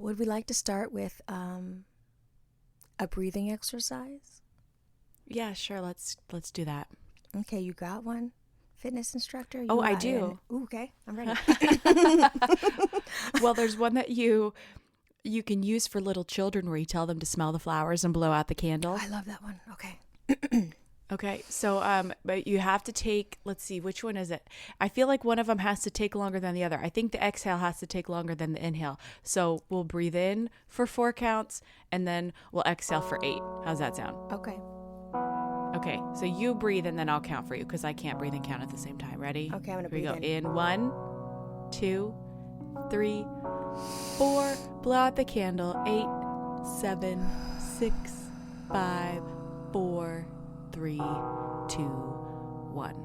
would we like to start with a breathing exercise? Yeah, sure. Let's do that. Okay, you got one? Fitness instructor? Oh, I got it. do. Ooh, okay, I'm ready. Well, there's one that you can use for little children where you tell them to smell the flowers and blow out the candle. I love that one. Okay. Okay, so but you have to take, let's see, which one is it? I feel like one of them has to take longer than the other. I think the exhale has to take longer than the inhale. So we'll breathe in for 4 counts and then we'll exhale for 8. How's that sound? Okay. Okay, so you breathe and then I'll count for you because I can't breathe and count at the same time. Ready? Okay, I'm gonna Here we breathe go. in. 1, 2, 3, 4. Blow out the candle. 8, 7, 6, 5, 4, 3, 2, 1.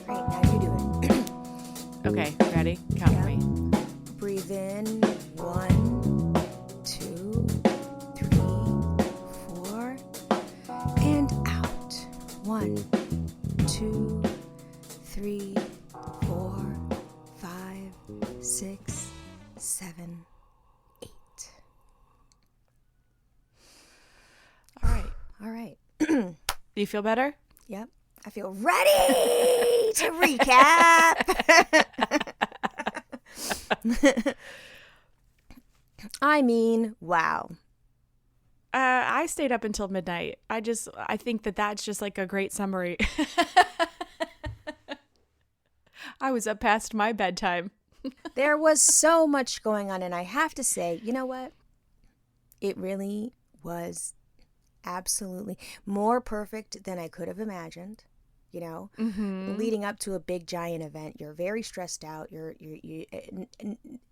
Great, now you do it. Okay, ready? Count for me. Breathe in. 1, 2, 3, 4. And out. 1, 2, 3, 4, 5, 6, 7, 8. All right. All right. Do you feel better? Yep. I feel ready to recap. I mean, wow. I stayed up until midnight. I think that's just like a great summary. I was up past my bedtime. There was so much going on, and I have to say, you know what? It really was absolutely more perfect than I could have imagined. You know, leading up to a big giant event, you're very stressed out.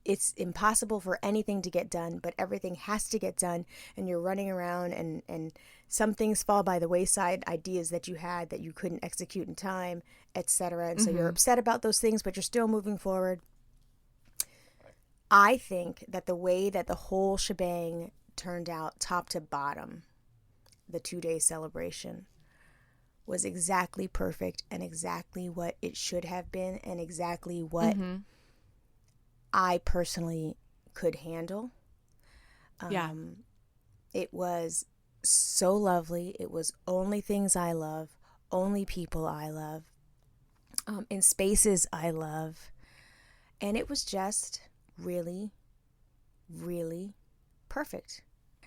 It's impossible for anything to get done, but everything has to get done, and you're running around, and some things fall by the wayside, ideas that you had that you couldn't execute in time, etc. And so you're upset about those things, but you're still moving forward. I think that the way that the whole shebang turned out, top to bottom, the 2-day celebration, was exactly perfect and exactly what it should have been and exactly what I personally could handle. Yeah. It was so lovely. It was only things I love, only people I love, in spaces I love. And it was just really, really perfect.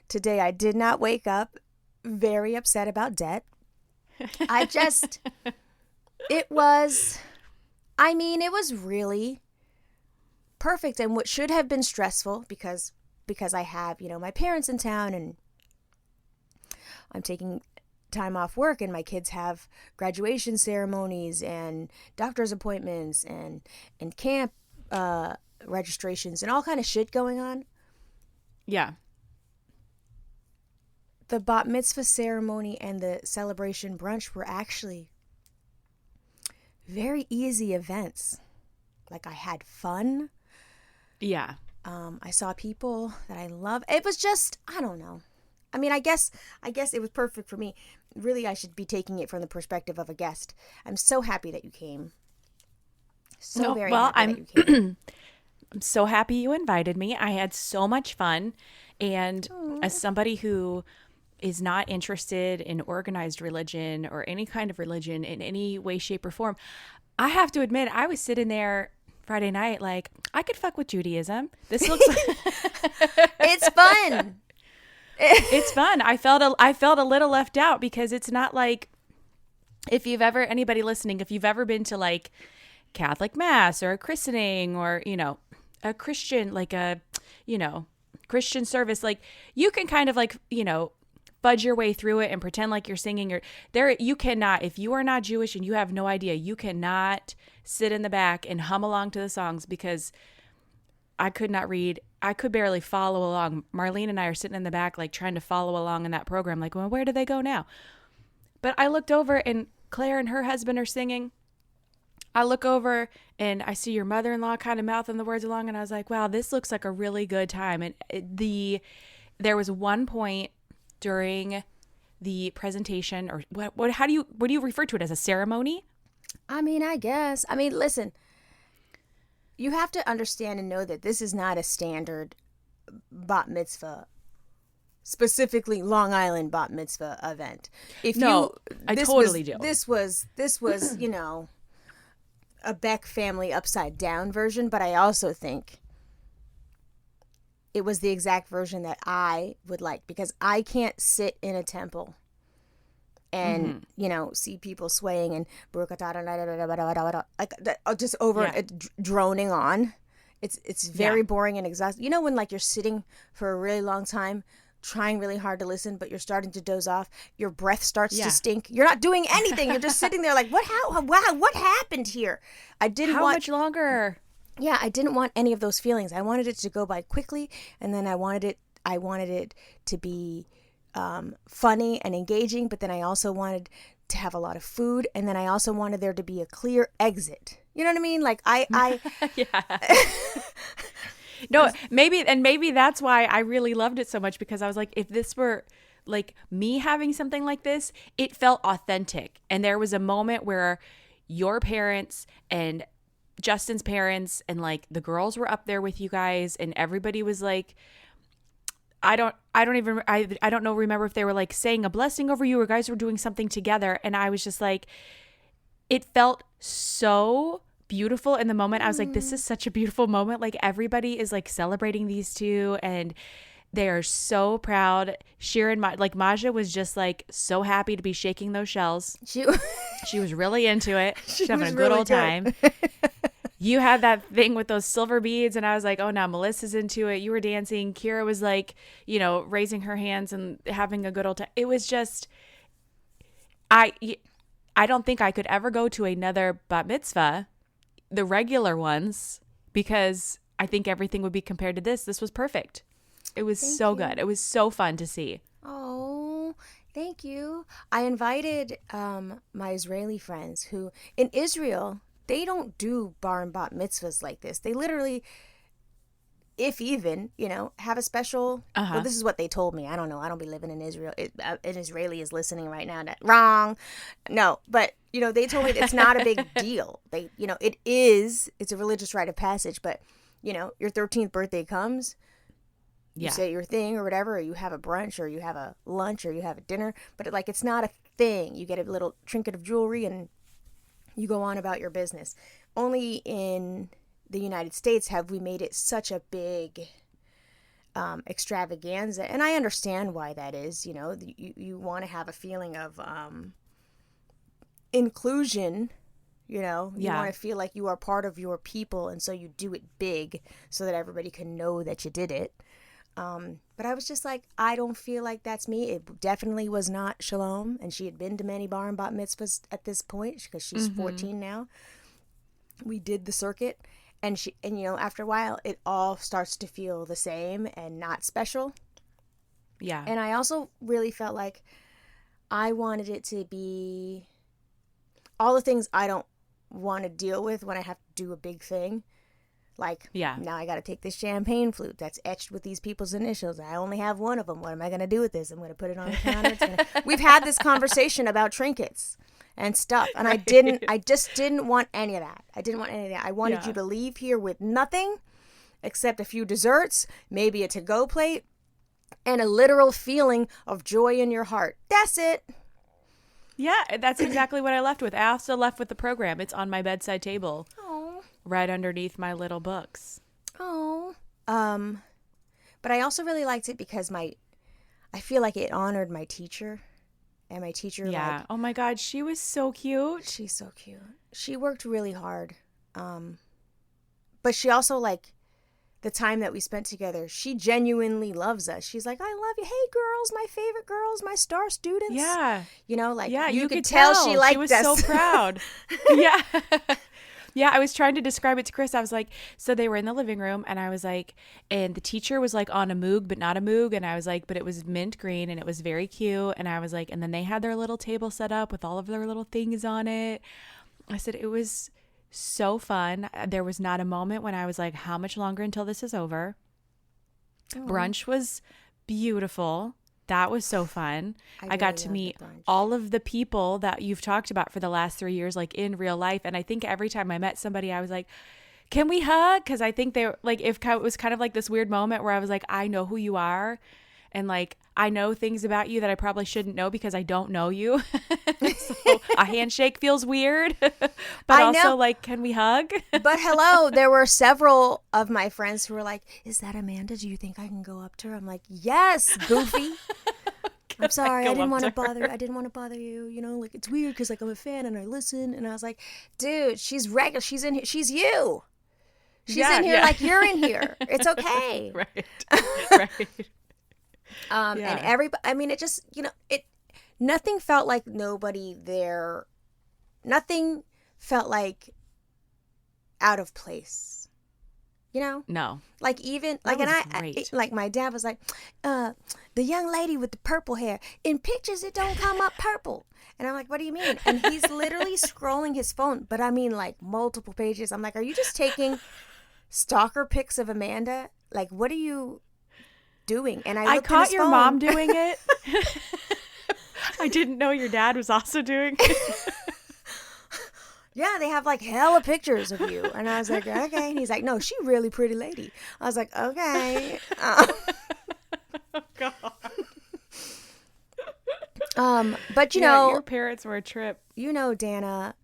Today I did not wake up very upset about debt. It was really perfect, and what should have been stressful because I have, my parents in town, and I'm taking time off work, and my kids have graduation ceremonies and doctor's appointments and camp registrations and all kind of shit going on. Yeah. The bat mitzvah ceremony and the celebration brunch were actually very easy events. Like, I had fun. Yeah. I saw people that I love. It was just, I don't know. I mean, I guess it was perfect for me. Really, I should be taking it from the perspective of a guest. I'm so happy that you came. Happy that you came. I'm so happy you invited me. I had so much fun. And as somebody who is not interested in organized religion or any kind of religion in any way, shape, or form, I have to admit, I was sitting there Friday night like, I could fuck with Judaism. This looks It's fun. It's fun. I felt a little left out because it's not like, anybody listening, if you've ever been to like Catholic mass or a christening or, a Christian, like a, Christian service, like you can kind of like, fudge your way through it and pretend like you're singing you cannot, if you are not Jewish and you have no idea, you cannot sit in the back and hum along to the songs, because I could not read. I could barely follow along. Marlene and I are sitting in the back, like trying to follow along in that program. Like, well, where do they go now? But I looked over and Claire and her husband are singing. I look over and I see your mother-in-law kind of mouthing the words along, and I was like, wow, this looks like a really good time. And there was one point during the presentation, or how do you refer to it, as a ceremony? I mean, I guess. I mean, listen, you have to understand and know that this is not a standard bat mitzvah, specifically Long Island bat mitzvah event. I totally do. This was, you know, a Beck family upside down version, but I also think it was the exact version that I would like, because I can't sit in a temple and you know, see people swaying and like just over droning on. It's very boring and exhausting. You know, when like you're sitting for a really long time trying really hard to listen, but you're starting to doze off, your breath starts to stink, you're not doing anything, you're just sitting there like, what happened here? How much longer? Yeah, I didn't want any of those feelings. I wanted it to go by quickly, and then I wanted it to be funny and engaging, but then I also wanted to have a lot of food, and then I also wanted there to be a clear exit. You know what I mean? Like I yeah. No, maybe that's why I really loved it so much, because I was like, if this were like me having something like this, it felt authentic. And there was a moment where your parents and Justin's parents and like the girls were up there with you guys, and everybody was like, I don't remember if they were like saying a blessing over you, or guys were doing something together. And I was just like, it felt so beautiful in the moment. I was like, this is such a beautiful moment. Like everybody is like celebrating these two, and they are so proud. Like Maja was just like so happy to be shaking those shells. She was really into it. She's having a good old time. You had that thing with those silver beads, and I was like, oh, now Melissa's into it. You were dancing. Kira was like, you know, raising her hands and having a good old time. It was just, I don't think I could ever go to another bat mitzvah, the regular ones, because I think everything would be compared to this. This was perfect. It was so good. It was so fun to see. Oh, thank you. I invited my Israeli friends who, in Israel, they don't do bar and bat mitzvahs like this. They literally, if even, you know, have a special, well, this is what they told me. I don't know. I don't be living in Israel. An Israeli is listening right now. Wrong. No, but, you know, they told me it's not a big deal. You know, it's a religious rite of passage, but, you know, your 13th birthday comes, you say your thing or whatever, or you have a brunch, or you have a lunch, or you have a dinner, but it's not a thing. You get a little trinket of jewelry and you go on about your business. Only in the United States have we made it such a big extravaganza, and I understand why that is. You know, you want to have a feeling of inclusion. You know, you want to feel like you are part of your people, and so you do it big so that everybody can know that you did it. But I was just like, I don't feel like that's me. It definitely was not Shalom, and she had been to many bar and bat mitzvahs at this point because she's 14 now. We did the circuit, and you know, after a while, it all starts to feel the same and not special. Yeah. And I also really felt like I wanted it to be all the things I don't want to deal with when I have to do a big thing. Like, now I got to take this champagne flute that's etched with these people's initials. I only have one of them. What am I going to do with this? I'm going to put it on the counter. We've had this conversation about trinkets and stuff, and I just didn't want any of that. I wanted you to leave here with nothing except a few desserts, maybe a to-go plate, and a literal feeling of joy in your heart. That's it. Yeah, that's exactly what I left with. I also left with the program. It's on my bedside table. Oh. Right underneath my little books. Oh. But I also really liked it because I feel like it honored my teacher. And my teacher, like, oh my God, she was so cute. She's so cute. She worked really hard. But she also, like, the time that we spent together, she genuinely loves us. She's like, I love you. Hey, girls, my favorite girls, my star students. Yeah. You know, like, you could tell she liked us. She was so proud. Yeah. Yeah, I was trying to describe it to Chris. I was like, so they were in the living room and I was like, and the teacher was like on a moog, but not a moog. And I was like, but it was mint green and it was very cute. And I was like, and then they had their little table set up with all of their little things on it. I said, it was so fun. There was not a moment when I was like, how much longer until this is over? Oh, Brunch was beautiful. That was so fun. I got really to love the meet brunch. all of the people that you've talked about for the last 3 years, like in real life. And I think every time I met somebody, I was like, can we hug? Because I think they were like, if it was kind of like this weird moment where I was like, I know who you are. And like, I know things about you that I probably shouldn't know because I don't know you. So a handshake feels weird, but I also know. like, can we hug? But hello, there were several of my friends who were like, "Is that Amanda? Do you think I can go up to her?" I'm like, "Yes, goofy. I'm sorry. go I didn't up want to to her? bother. I didn't want to bother you. You know, like it's weird because like I'm a fan and I listen." And I was like, "Dude, she's regular. She's in here. She's you. She's in here like you're in here. It's okay." Right. Right. And Yeah. everybody. I mean, it just it. Nothing felt like nobody there. Nothing felt like out of place. You know. No. Like even That like and was I great. like my dad was like, the young lady with the purple hair in pictures it don't come up purple, and I'm like, what do you mean? And he's literally scrolling his phone, but I mean like multiple pages. I'm like, are you just taking stalker pics of Amanda? Like, what are you doing? And I I looked at caught his your phone. mom doing it. I didn't know your dad was also doing it. Yeah, they have like hella pictures of you, and I was like, okay. And he's like, no, she really pretty lady. I was like, okay. God. But you Yeah, know, your parents were a trip Dana.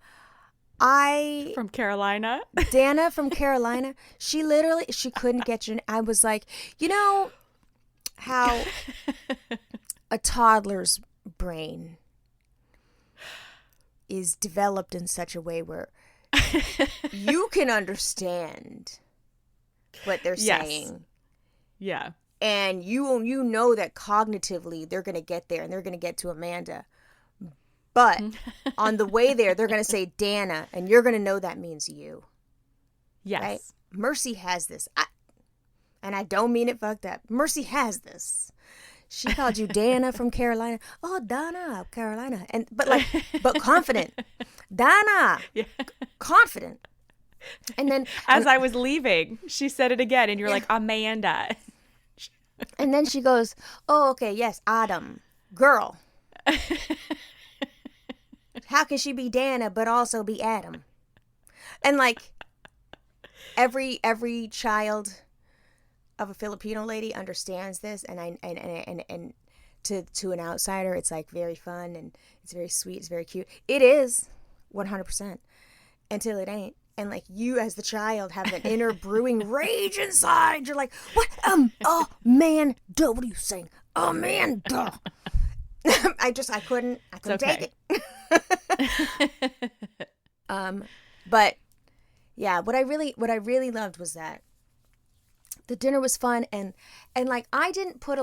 from Carolina. Dana from Carolina, she couldn't get your. I was like, you know how a toddler's brain is developed in such a way where you can understand what they're Yes. saying, Yeah. and you know that cognitively they're going to get there and they're going to get to Amanda. But on the way there, they're going to say Dana, and you're going to know that means you. Yes. Right? Mercy has this. And I don't mean it fucked up. Mercy has this. She called you Dana from Carolina. Oh, Dana, Carolina. But confident. Dana, Yeah. confident. And then As I was leaving, she said it again, and you're Yeah. like, Amanda. and then she goes, oh, okay, yes, Adam, girl. How can she be Dana but also be Adam? And like every child of a Filipino lady understands this, and to an outsider, it's like very fun and it's very sweet, it's very cute. It is 100% until it ain't. And like you as the child have an inner brewing rage inside. You're like, what? Oh man, duh, what are you saying? Oh man, duh. I couldn't okay. take it. But yeah, what I really loved was that the dinner was fun, and like I didn't put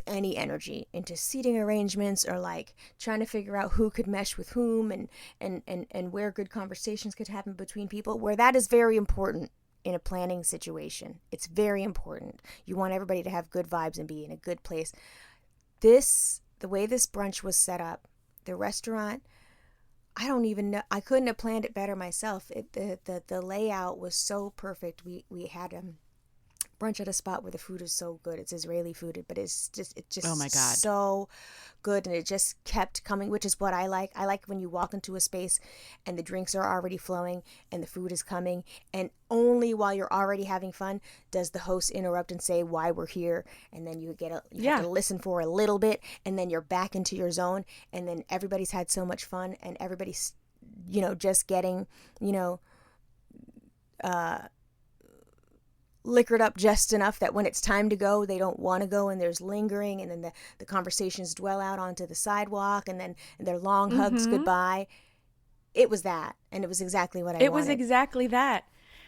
any energy into seating arrangements or like trying to figure out who could mesh with whom and where good conversations could happen between people, where that is very important in a planning situation. It's very important. You want everybody to have good vibes and be in a good place. The way this brunch was set up, the restaurant, I don't even know. I couldn't have planned it better myself. The layout was so perfect. We had brunch at a spot where the food is so good. It's Israeli food, but it's just Oh my God. so good, and it just kept coming, which is what I like. I like when you walk into a space and the drinks are already flowing and the food is coming, and only while you're already having fun does the host interrupt and say why we're here, and then you have to listen for a little bit, and then you're back into your zone, and then everybody's had so much fun, and everybody's just getting liquored up just enough that when it's time to go, they don't want to go, and there's lingering, and then the conversations dwell out onto the sidewalk, and then their long hugs goodbye. It was that, and it was exactly what I wanted. It was exactly that.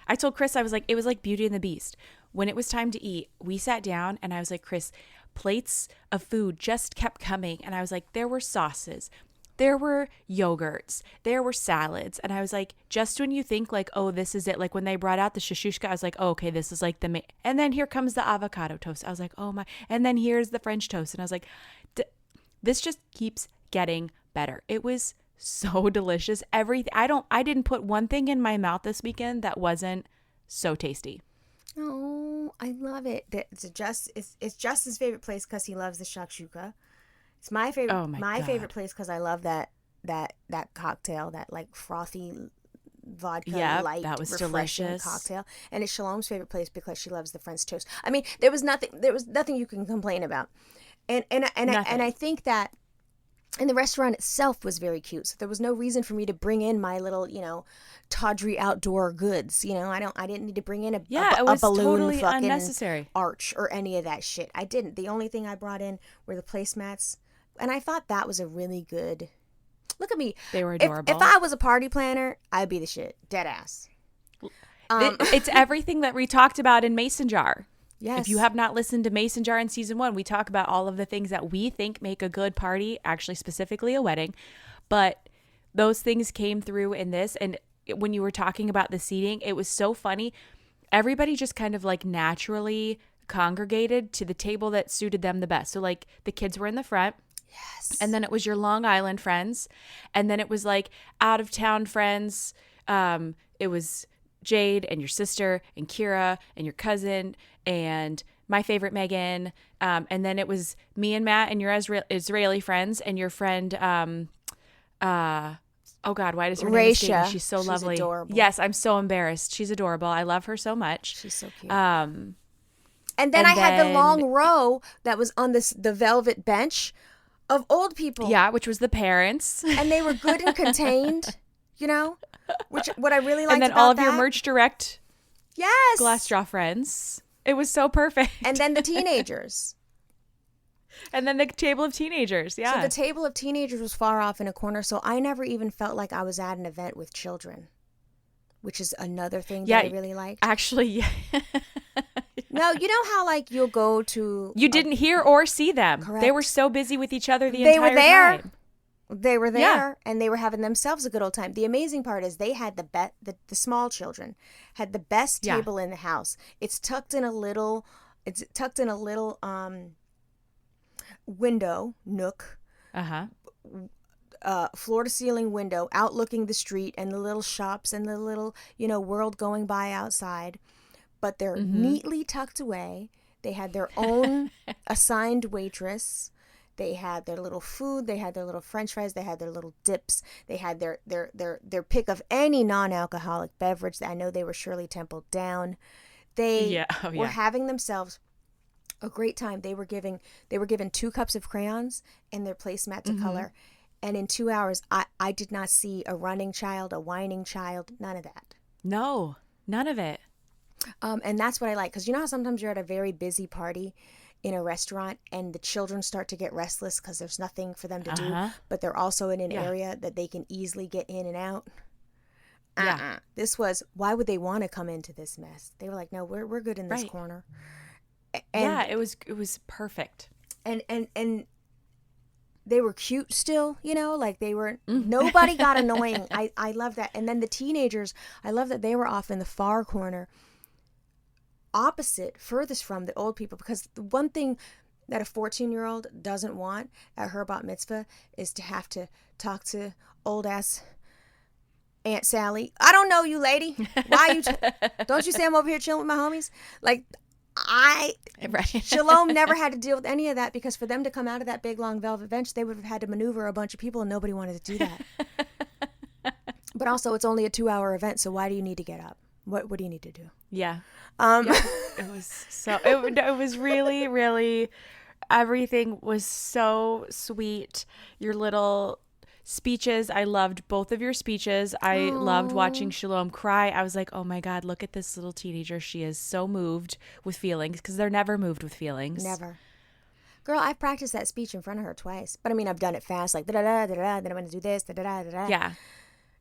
I told Chris, I was like, it was like Beauty and the Beast. When it was time to eat, we sat down, and I was like, Chris, plates of food just kept coming, and I was like, there were sauces, There were yogurts, there were salads, and I was like, just when you think like, oh, this is it, like when they brought out the shashushka, I was like, oh, okay, this is like and then here comes the avocado toast. I was like, oh my, and then here's the French toast, and I was like, this just keeps getting better. It was so delicious. Everything. I didn't put one thing in my mouth this weekend that wasn't so tasty. Oh, I love it. It's Justin's favorite place because he loves the shakshuka. It's my favorite. Oh my God. Favorite place because I love that cocktail, that like frothy vodka light, that was refreshing delicious cocktail. And it's Shalom's favorite place because she loves the French toast. I mean, there was nothing you can complain about. And I think that. And the restaurant itself was very cute. So there was no reason for me to bring in my little, tawdry outdoor goods. I didn't need to bring in it a was balloon totally fucking unnecessary arch or any of that shit. I didn't. The only thing I brought in were the placemats. And I thought that was a really good. Look at me. They were adorable. If I was a party planner, I'd be the shit. Dead ass. It's everything that we talked about in Mason Jar. Yes. If you have not listened to Mason Jar in season 1, we talk about all of the things that we think make a good party, actually specifically a wedding. But those things came through in this. And when you were talking about the seating, it was so funny. Everybody just kind of like naturally congregated to the table that suited them the best. So like the kids were in the front. Yes. And then it was your Long Island friends. And then it was like out of town friends. It was Jade and your sister and Kira and your cousin and my favorite Megan. And then it was me and Matt and your Israeli friends and your friend, oh God, why does her name escape me? She's so lovely. Adorable. Yes, I'm so embarrassed. She's adorable. I love her so much. She's so cute. And then I had the long row that was on the velvet bench of old people. Yeah, which was the parents. And they were good and contained, which what I really liked about that. And then all of your Merch Direct yes, glass straw friends. It was so perfect. And then the teenagers. And then the table of teenagers, yeah. So the table of teenagers was far off in a corner, so I never even felt like I was at an event with children, which is another thing that I really liked. Actually, yeah. No, you know how like you'll go to... You didn't hear or see them. Correct. They were so busy with each other the entire time. They were there, and they were having themselves a good old time. The amazing part is they had the small children had the best table in the house. It's tucked in a little window nook. Floor to ceiling window outlooking the street and the little shops and the little world going by outside, but they're neatly tucked away. They had their own assigned waitress. They had their little food. They had their little French fries. They had their little dips. They had their pick of any non-alcoholic beverage. I know they were Shirley Temple down. They were having themselves a great time. They were given 2 cups of crayons and their placemat to color. And in 2 hours, I did not see a running child, a whining child, none of that. No, none of it. And that's what I like. Because you know how sometimes you're at a very busy party in a restaurant and the children start to get restless because there's nothing for them to do, but they're also in an area that they can easily get in and out. This was, why would they want to come into this mess? They were like, no, we're good in this corner. And it was perfect. And they were cute still, like they were, nobody got annoying. I love that. And then the teenagers, I love that they were off in the far corner, furthest from the old people, because the one thing that a 14-year-old doesn't want at her bat mitzvah is to have to talk to old ass Aunt Sally. I don't know you, lady. Why don't you say I'm over here chilling with my homies? Like Shalom never had to deal with any of that, because for them to come out of that big long velvet bench, they would have had to maneuver a bunch of people, and nobody wanted to do that. But also, it's only a 2-hour event, so why do you need to get up? What do you need to do? Yeah. It was so. It was really, really. Everything was so sweet. Your little speeches. I loved both of your speeches. I loved watching Shalom cry. I was like, oh my God, look at this little teenager. She is so moved with feelings, because they're never moved with feelings. Never. Girl, I've practiced that speech in front of her twice. But I mean, I've done it fast, like da-da-da, da-da-da, then I'm going to do this, da-da-da, da-da. Yeah.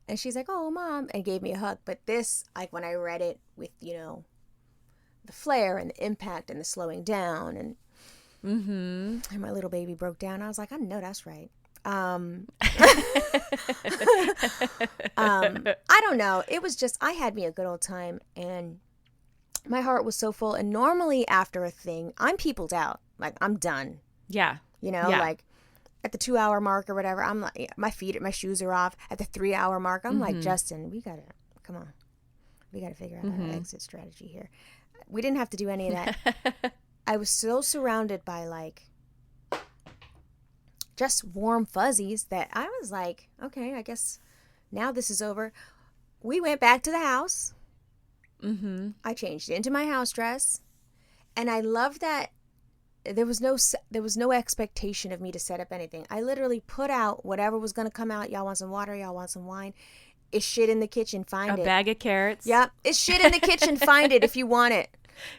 And she's like, oh, Mom, and gave me a hug. But this, like when I read it with, the flair and the impact and the slowing down and my little baby broke down, I was like, I know that's right. I don't know. It was just, I had me a good old time, and my heart was so full. And normally after a thing, I'm peopled out. Like, I'm done. Yeah. You know, Yeah. like at the 2-hour mark or whatever, I'm like, my shoes are off. At the 3-hour mark, I'm like, Justin, come on. We got to figure out our exit strategy here. We didn't have to do any of that. I was so surrounded by like just warm fuzzies that I was like, okay, I guess now this is over. We went back to the house. I changed into my house dress, and I loved that there was no expectation of me to set up anything. I literally put out whatever was going to come out. Y'all want some water? Y'all want some wine? It's shit in the kitchen. Find it. A bag of carrots. Yep. It's shit in the kitchen. Find it if you want it.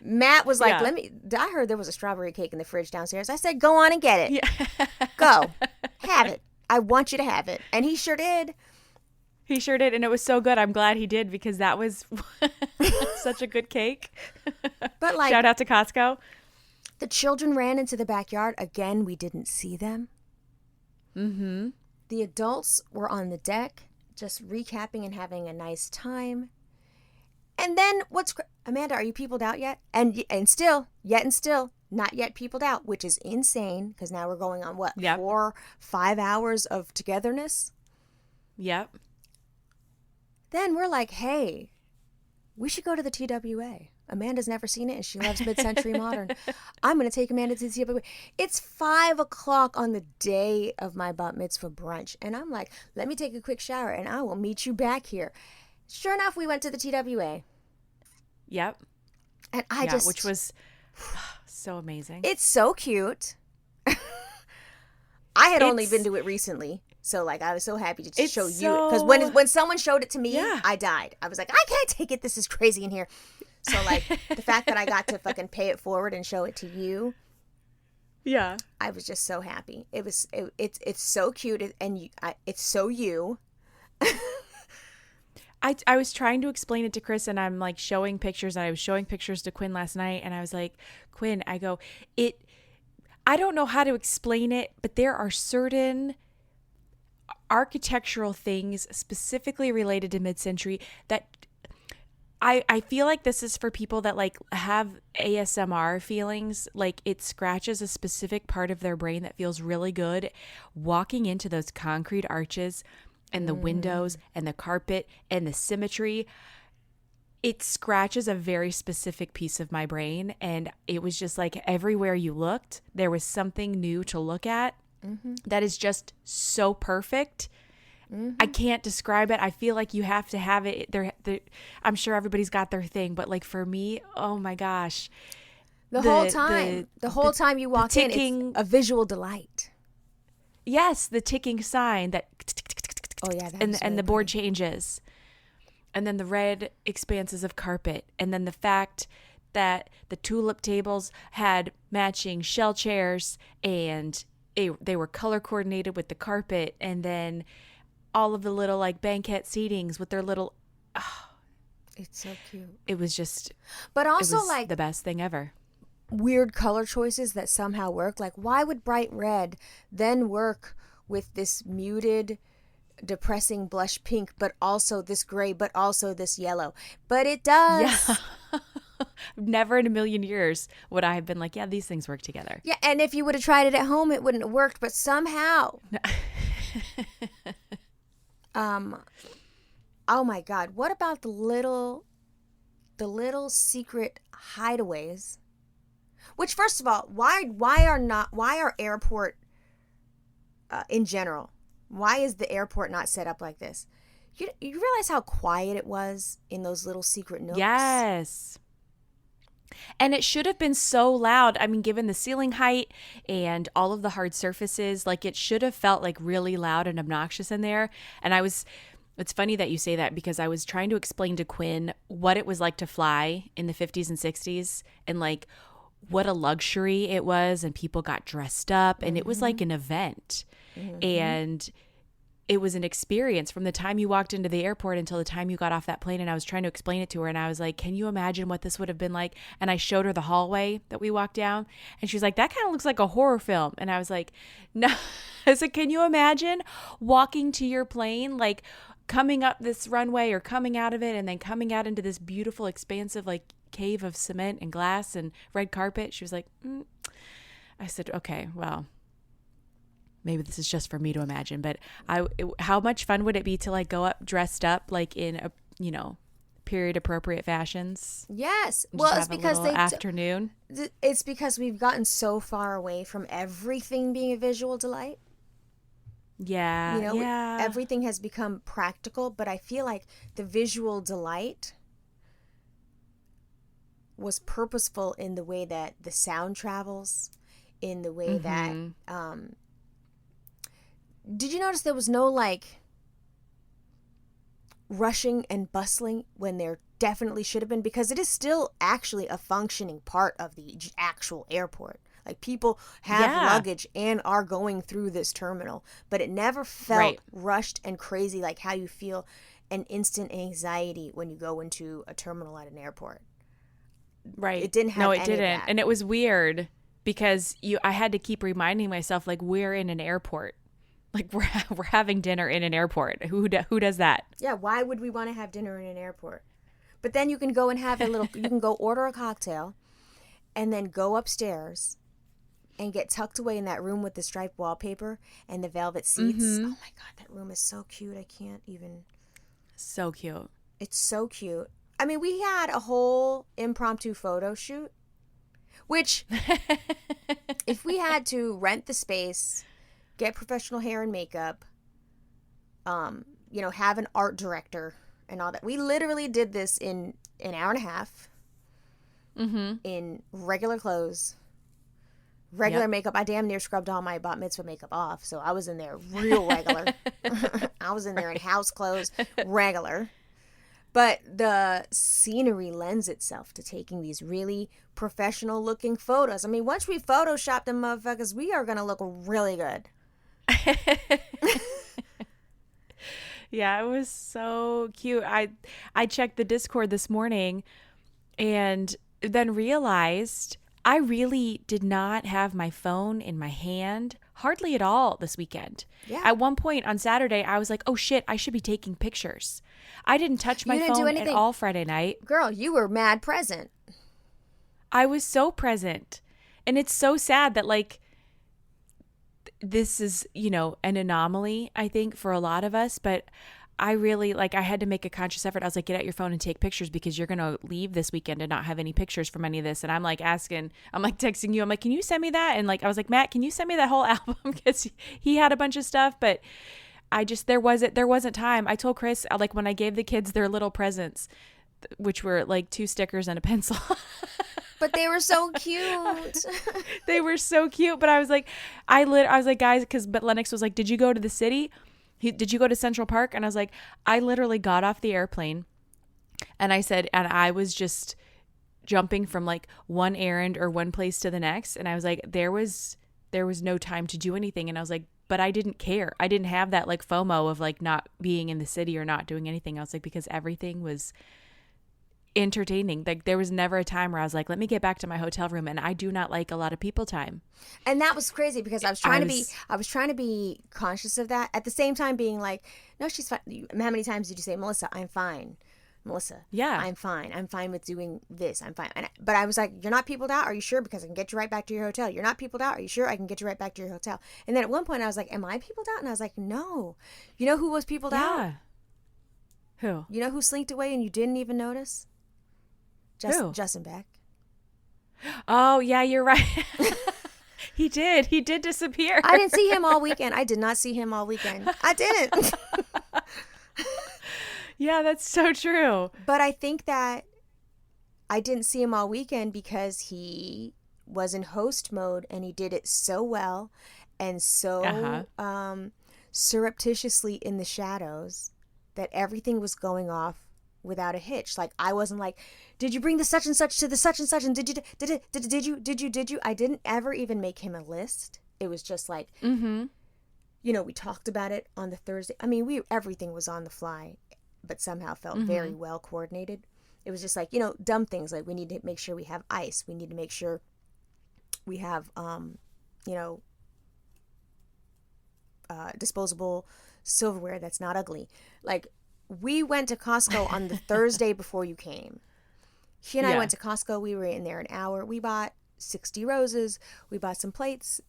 Matt was like, Yeah. I heard there was a strawberry cake in the fridge downstairs. I said, go on and get it. Yeah. Go. Have it. I want you to have it. And he sure did. He sure did. And it was so good. I'm glad he did, because that was such a good cake. But like, shout out to Costco. the children ran into the backyard. Again, we didn't see them. The adults were on the deck, just recapping and having a nice time. And then Amanda, are you peopled out yet? And still, not yet peopled out, which is insane, because now we're going on what? Yep. 4-5 hours of togetherness. Yep. Then we're like, hey, we should go to the TWA. Amanda's never seen it, and she loves mid-century modern. I'm going to take Amanda to the TWA. It's 5 o'clock on the day of my bat mitzvah brunch. And I'm like, let me take a quick shower, and I will meet you back here. Sure enough, we went to the TWA. Yep. And which was so amazing. It's so cute. I had only been to it recently. So, like, I was so happy to show you. Because when someone showed it to me, I died. I was like, I can't take it. This is crazy in here. So, like, the fact that I got to fucking pay it forward and show it to you. Yeah. I was just so happy. It's so cute. It's so you. I was trying to explain it to Chris, and I'm like showing pictures, and I was showing pictures to Quinn last night, and I was like, Quinn, I don't know how to explain it, but there are certain architectural things specifically related to mid-century that I feel like this is for people that like have ASMR feelings. Like, it scratches a specific part of their brain that feels really good. Walking into those concrete arches and the windows and the carpet and the symmetry, it scratches a very specific piece of my brain. And it was just like everywhere you looked, there was something new to look at that is just so perfect. I can't describe it. I feel like you have to have it. I'm sure everybody's got their thing, but like for me, oh my gosh. The whole time you walk in, it's a visual delight. Yes, the ticking sign that. Oh yeah, and the board changes, and then the red expanses of carpet, and then the fact that the tulip tables had matching shell chairs, and they were color coordinated with the carpet, and then all of the little like banquette seatings with their little. Oh, it's so cute. It was just, but also it was like the best thing ever. Weird color choices that somehow work. Like, why would bright red then work with this muted, depressing blush pink, but also this gray, but also this yellow? But it does. Yeah. Never in a million years would I have been like, yeah, these things work together. Yeah, and if you would have tried it at home, it wouldn't have worked. But somehow, oh my God, what about the little secret hideaways? Which, first of all, why are airport in general? Why is the airport not set up like this? You realize how quiet it was in those little secret nooks? Yes. And it should have been so loud. I mean, given the ceiling height and all of the hard surfaces, like it should have felt like really loud and obnoxious in there. And it's funny that you say that, because I was trying to explain to Quinn what it was like to fly in the 50s and 60s, and like what a luxury it was, and people got dressed up, and it was like an event. And it was an experience from the time you walked into the airport until the time you got off that plane. And I was trying to explain it to her, and I was like, can you imagine what this would have been like? And I showed her the hallway that we walked down, and she was like, that kind of looks like a horror film. And I was like, no. I said, can you imagine walking to your plane, like coming up this runway or coming out of it and then coming out into this beautiful, expansive, like cave of cement and glass and red carpet? She was like, I said, okay, well, maybe this is just for me to imagine, but how much fun would it be to like go up dressed up like in a, period appropriate fashions? Yes. And Well, just it's have a because little afternoon. it's because we've gotten so far away from everything being a visual delight. Yeah. Yeah. Everything has become practical, but I feel like the visual delight was purposeful in the way that the sound travels, in the way that did you notice there was no like rushing and bustling when there definitely should have been, because it is still actually a functioning part of the actual airport. Like, people have luggage and are going through this terminal, but it never felt rushed and crazy like how you feel an instant anxiety when you go into a terminal at an airport. Right. It didn't have No, it any of didn't. that. And it was weird because I had to keep reminding myself, like, we're in an airport. Like, we're having dinner in an airport. Who does that? Yeah, why would we want to have dinner in an airport? But then you can go and have you can go order a cocktail and then go upstairs and get tucked away in that room with the striped wallpaper and the velvet seats. Oh my God, that room is so cute. I can't even. So cute. It's so cute. I mean, we had a whole impromptu photo shoot, which if we had to rent the space, get professional hair and makeup, have an art director and all that. We literally did this in an hour and a half in regular clothes, regular makeup. I damn near scrubbed all my bat mitzvah makeup off, so I was in there real regular. I was in there in house clothes, regular. But the scenery lends itself to taking these really professional looking photos. I mean, once we Photoshopped them motherfuckers, we are going to look really good. Yeah, it was so cute. I checked the Discord this morning and then realized I really did not have my phone in my hand hardly at all this weekend. Yeah. At one point on Saturday, I was like, oh shit, I should be taking pictures. I didn't touch my phone at all Friday night. Girl, you were mad present. I was so present. And it's so sad that, like, this is, an anomaly, I think, for a lot of us. But I really, I had to make a conscious effort. I was like, get out your phone and take pictures because you're going to leave this weekend and not have any pictures from any of this. And I'm texting you. I'm like, can you send me that? And I was like, Matt, can you send me that whole album? Because he had a bunch of stuff, but there wasn't time. I told Chris, when I gave the kids their little presents, which were 2 stickers and a pencil. But they were so cute. They were so cute. But I was like, I was like, guys, but Lennox was like, did you go to the city? Did you go to Central Park? And I was like, I literally got off the airplane and I said, and I was just jumping from one errand or one place to the next. And I was like, there was no time to do anything. And I was like, but I didn't care. I didn't have that FOMO of not being in the city or not doing anything else, because everything was entertaining. There was never a time where I was like, let me get back to my hotel room. And I do not like a lot of people time. And that was crazy because I was trying to be conscious of that at the same time being like, no, she's fine. How many times did you say, Melissa, I'm fine? Melissa, yeah, I'm fine. I'm fine with doing this. I'm fine. But I was like, you're not peopled out? Are you sure? Because I can get you right back to your hotel. You're not peopled out? Are you sure? I can get you right back to your hotel. And then at one point I was like, am I peopled out? And I was like, no. You know who was peopled out? Who? You know who slinked away and you didn't even notice? Justin Beck. Oh, yeah, you're right. He did disappear. I didn't see him all weekend. I did not see him all weekend. I didn't. Yeah, that's so true. But I think that I didn't see him all weekend because he was in host mode and he did it so well and so surreptitiously in the shadows that everything was going off without a hitch. I wasn't like, did you bring the such and such to the such and such, and did you? I didn't ever even make him a list. It was just like, we talked about it on the Thursday. I mean, everything was on the fly, but somehow felt very well coordinated. It was just like, dumb things like we need to make sure we have ice. We need to make sure we have, you know, disposable silverware that's not ugly. Like, we went to Costco on the Thursday before you came. She and I went to Costco. We were in there an hour. We bought 60 roses. We bought some plates.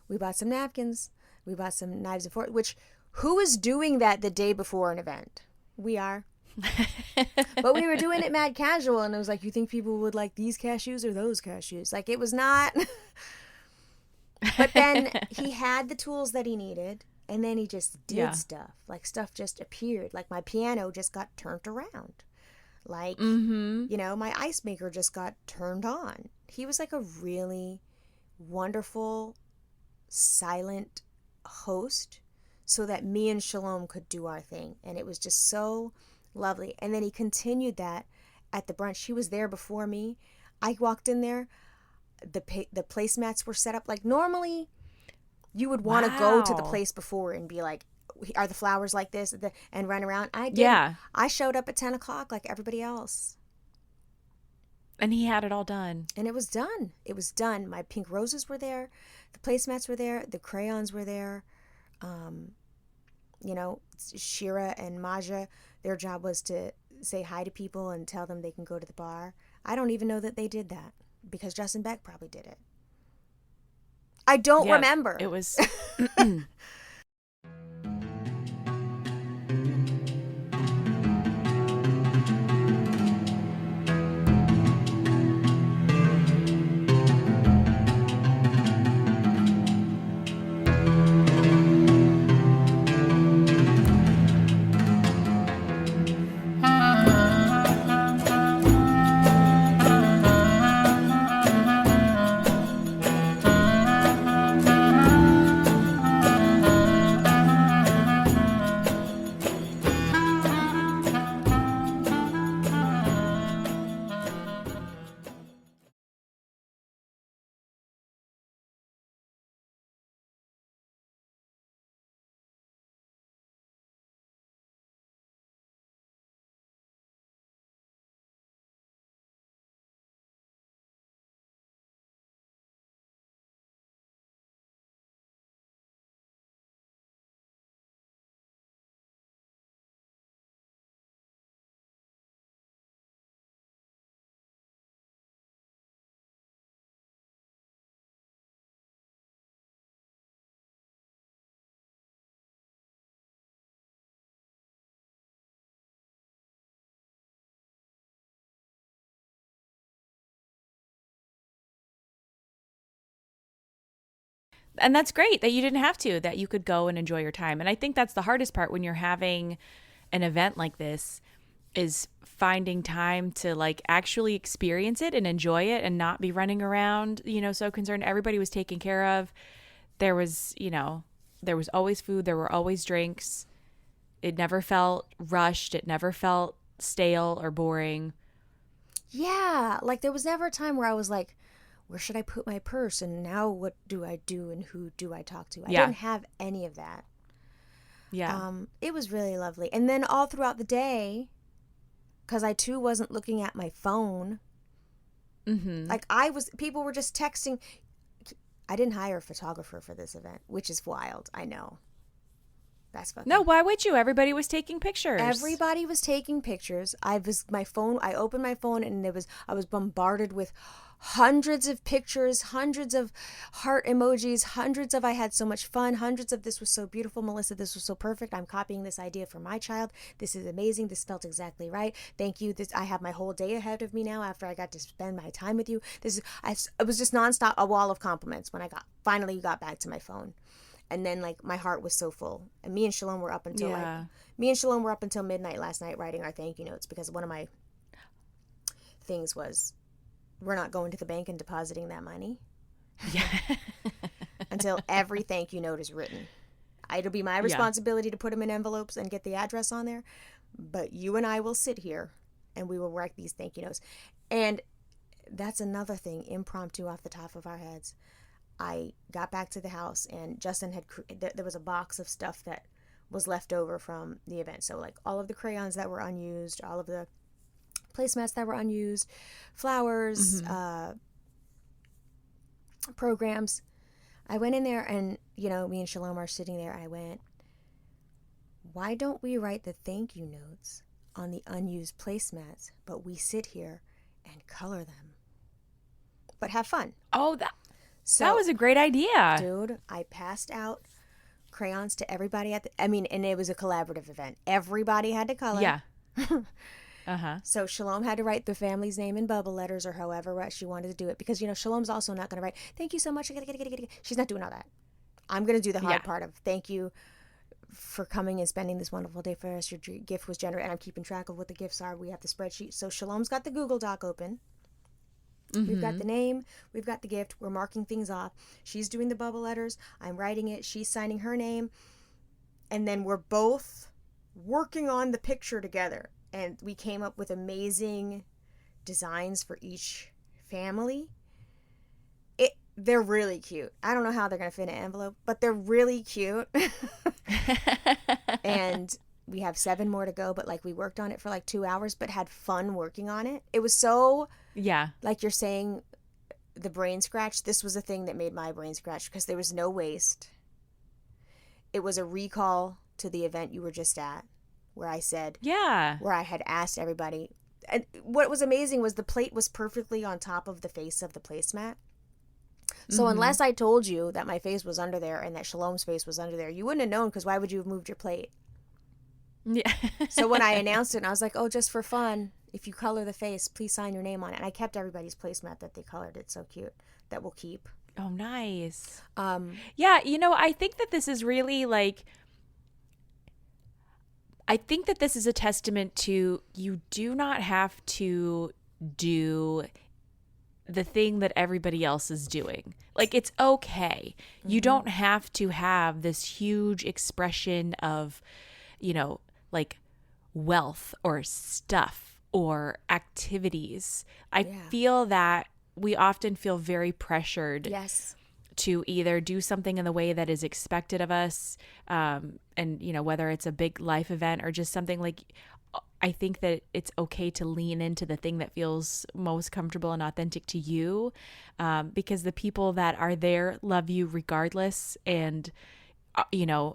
We bought some napkins. We bought some knives and forks, which, who is doing that the day before an event? We are. But we were doing it mad casual, and it was like, you think people would like these cashews or those cashews? Like, it was not. But then he had the tools that he needed, and then he just did stuff. Like, stuff just appeared. Like, my piano just got turned around. Like, my ice maker just got turned on. He was like a really wonderful, silent host so that me and Shalom could do our thing. And it was just so lovely. And then he continued that at the brunch. He was there before me. I walked in there. The placemats were set up. Like, normally you would want to go to the place before and be like, are the flowers like this? And run around. I did. Yeah. I showed up at 10 o'clock like everybody else. And he had it all done. And it was done. It was done. My pink roses were there. The placemats were there. The crayons were there. Shira and Maja, their job was to say hi to people and tell them they can go to the bar. I don't even know that they did that because Justin Beck probably did it. I don't remember. It was... And that's great that you didn't have to, that you could go and enjoy your time. And I think that's the hardest part when you're having an event like this, is finding time to like actually experience it and enjoy it and not be running around, so concerned. Everybody was taken care of. There was, there was always food. There were always drinks. It never felt rushed. It never felt stale or boring. Yeah. Like, there was never a time where I was like, where should I put my purse? And now what do I do? And who do I talk to? I didn't have any of that. Yeah. It was really lovely. And then all throughout the day, because I too wasn't looking at my phone. Like, people were just texting. I didn't hire a photographer for this event, which is wild. I know. That's fucking... No, why would you? Everybody was taking pictures. Everybody was taking pictures. I opened my phone and I was bombarded with hundreds of pictures, hundreds of heart emojis, hundreds of I had so much fun, hundreds of this was so beautiful, Melissa, this was so perfect. I'm copying this idea for my child. This is amazing. This felt exactly right. Thank you. I have my whole day ahead of me now after I got to spend my time with you. It was just nonstop, a wall of compliments when I finally got back to my phone. And then, like, my heart was so full. And me and Shalom were up until midnight last night writing our thank you notes, because one of my things was, we're not going to the bank and depositing that money until every thank you note is written. It'll be my responsibility to put them in envelopes and get the address on there, but you and I will sit here and we will write these thank you notes. And that's another thing, impromptu, off the top of our heads. I got back to the house, and Justin had there was a box of stuff that was left over from the event. So like all of the crayons that were unused, all of the placemats that were unused, flowers, programs. I went in there, and me and Shalom are sitting there. I went, why don't we write the thank you notes on the unused placemats, but we sit here and color them, but have fun? Oh, that was a great idea. Dude, I passed out crayons to everybody and it was a collaborative event. Everybody had to color. Yeah. So Shalom had to write the family's name in bubble letters or however she wanted to do it, because Shalom's also not going to write thank you so much. She's not doing all that. I'm going to do the hard part of thank you for coming and spending this wonderful day for us. Your gift was generous, and I'm keeping track of what the gifts are. We have the spreadsheet. So Shalom's got the Google Doc open. We've got the name, we've got the gift, we're marking things off. She's doing the bubble letters, I'm writing it, she's signing her name, and then we're both working on the picture together. And we came up with amazing designs for each family. They're really cute. I don't know how they're going to fit in an envelope, but they're really cute. And we have 7 more to go, but like we worked on it for like 2 hours, but had fun working on it. It was so, like you're saying, the brain scratch. This was a thing that made my brain scratch because there was no waste. It was a recall to the event you were just at, where I said, where I had asked everybody. And what was amazing was the plate was perfectly on top of the face of the placemat. So unless I told you that my face was under there and that Shalom's face was under there, you wouldn't have known, because why would you have moved your plate? Yeah. So when I announced it, and I was like, oh, just for fun, if you color the face, please sign your name on it. And I kept everybody's placemat that they colored. It's so cute. That we'll keep. Oh, nice. Yeah, I think that this is really like, I think that this is a testament to, you do not have to do the thing that everybody else is doing. Like, it's okay. You don't have to have this huge expression of, like wealth or stuff or activities. I feel that we often feel very pressured to either do something in the way that is expected of us. And, whether it's a big life event or just something like, I think that it's okay to lean into the thing that feels most comfortable and authentic to you, because the people that are there love you regardless, and,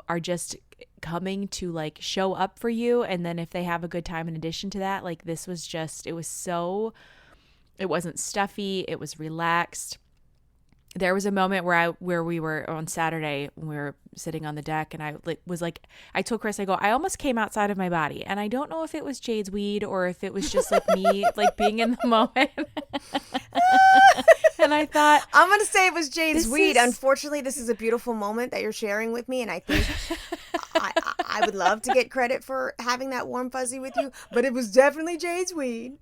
are just coming to like show up for you. And then if they have a good time in addition to that, like this was just, it wasn't stuffy. It was relaxed. There was a moment where we were on Saturday when we were sitting on the deck, and I was like, I told Chris, I go, I almost came outside of my body, and I don't know if it was Jade's weed or if it was just like me, like being in the moment. And I thought, I'm gonna say it was Jade's weed. Unfortunately, this is a beautiful moment that you're sharing with me, and I think I would love to get credit for having that warm fuzzy with you, but it was definitely Jade's weed.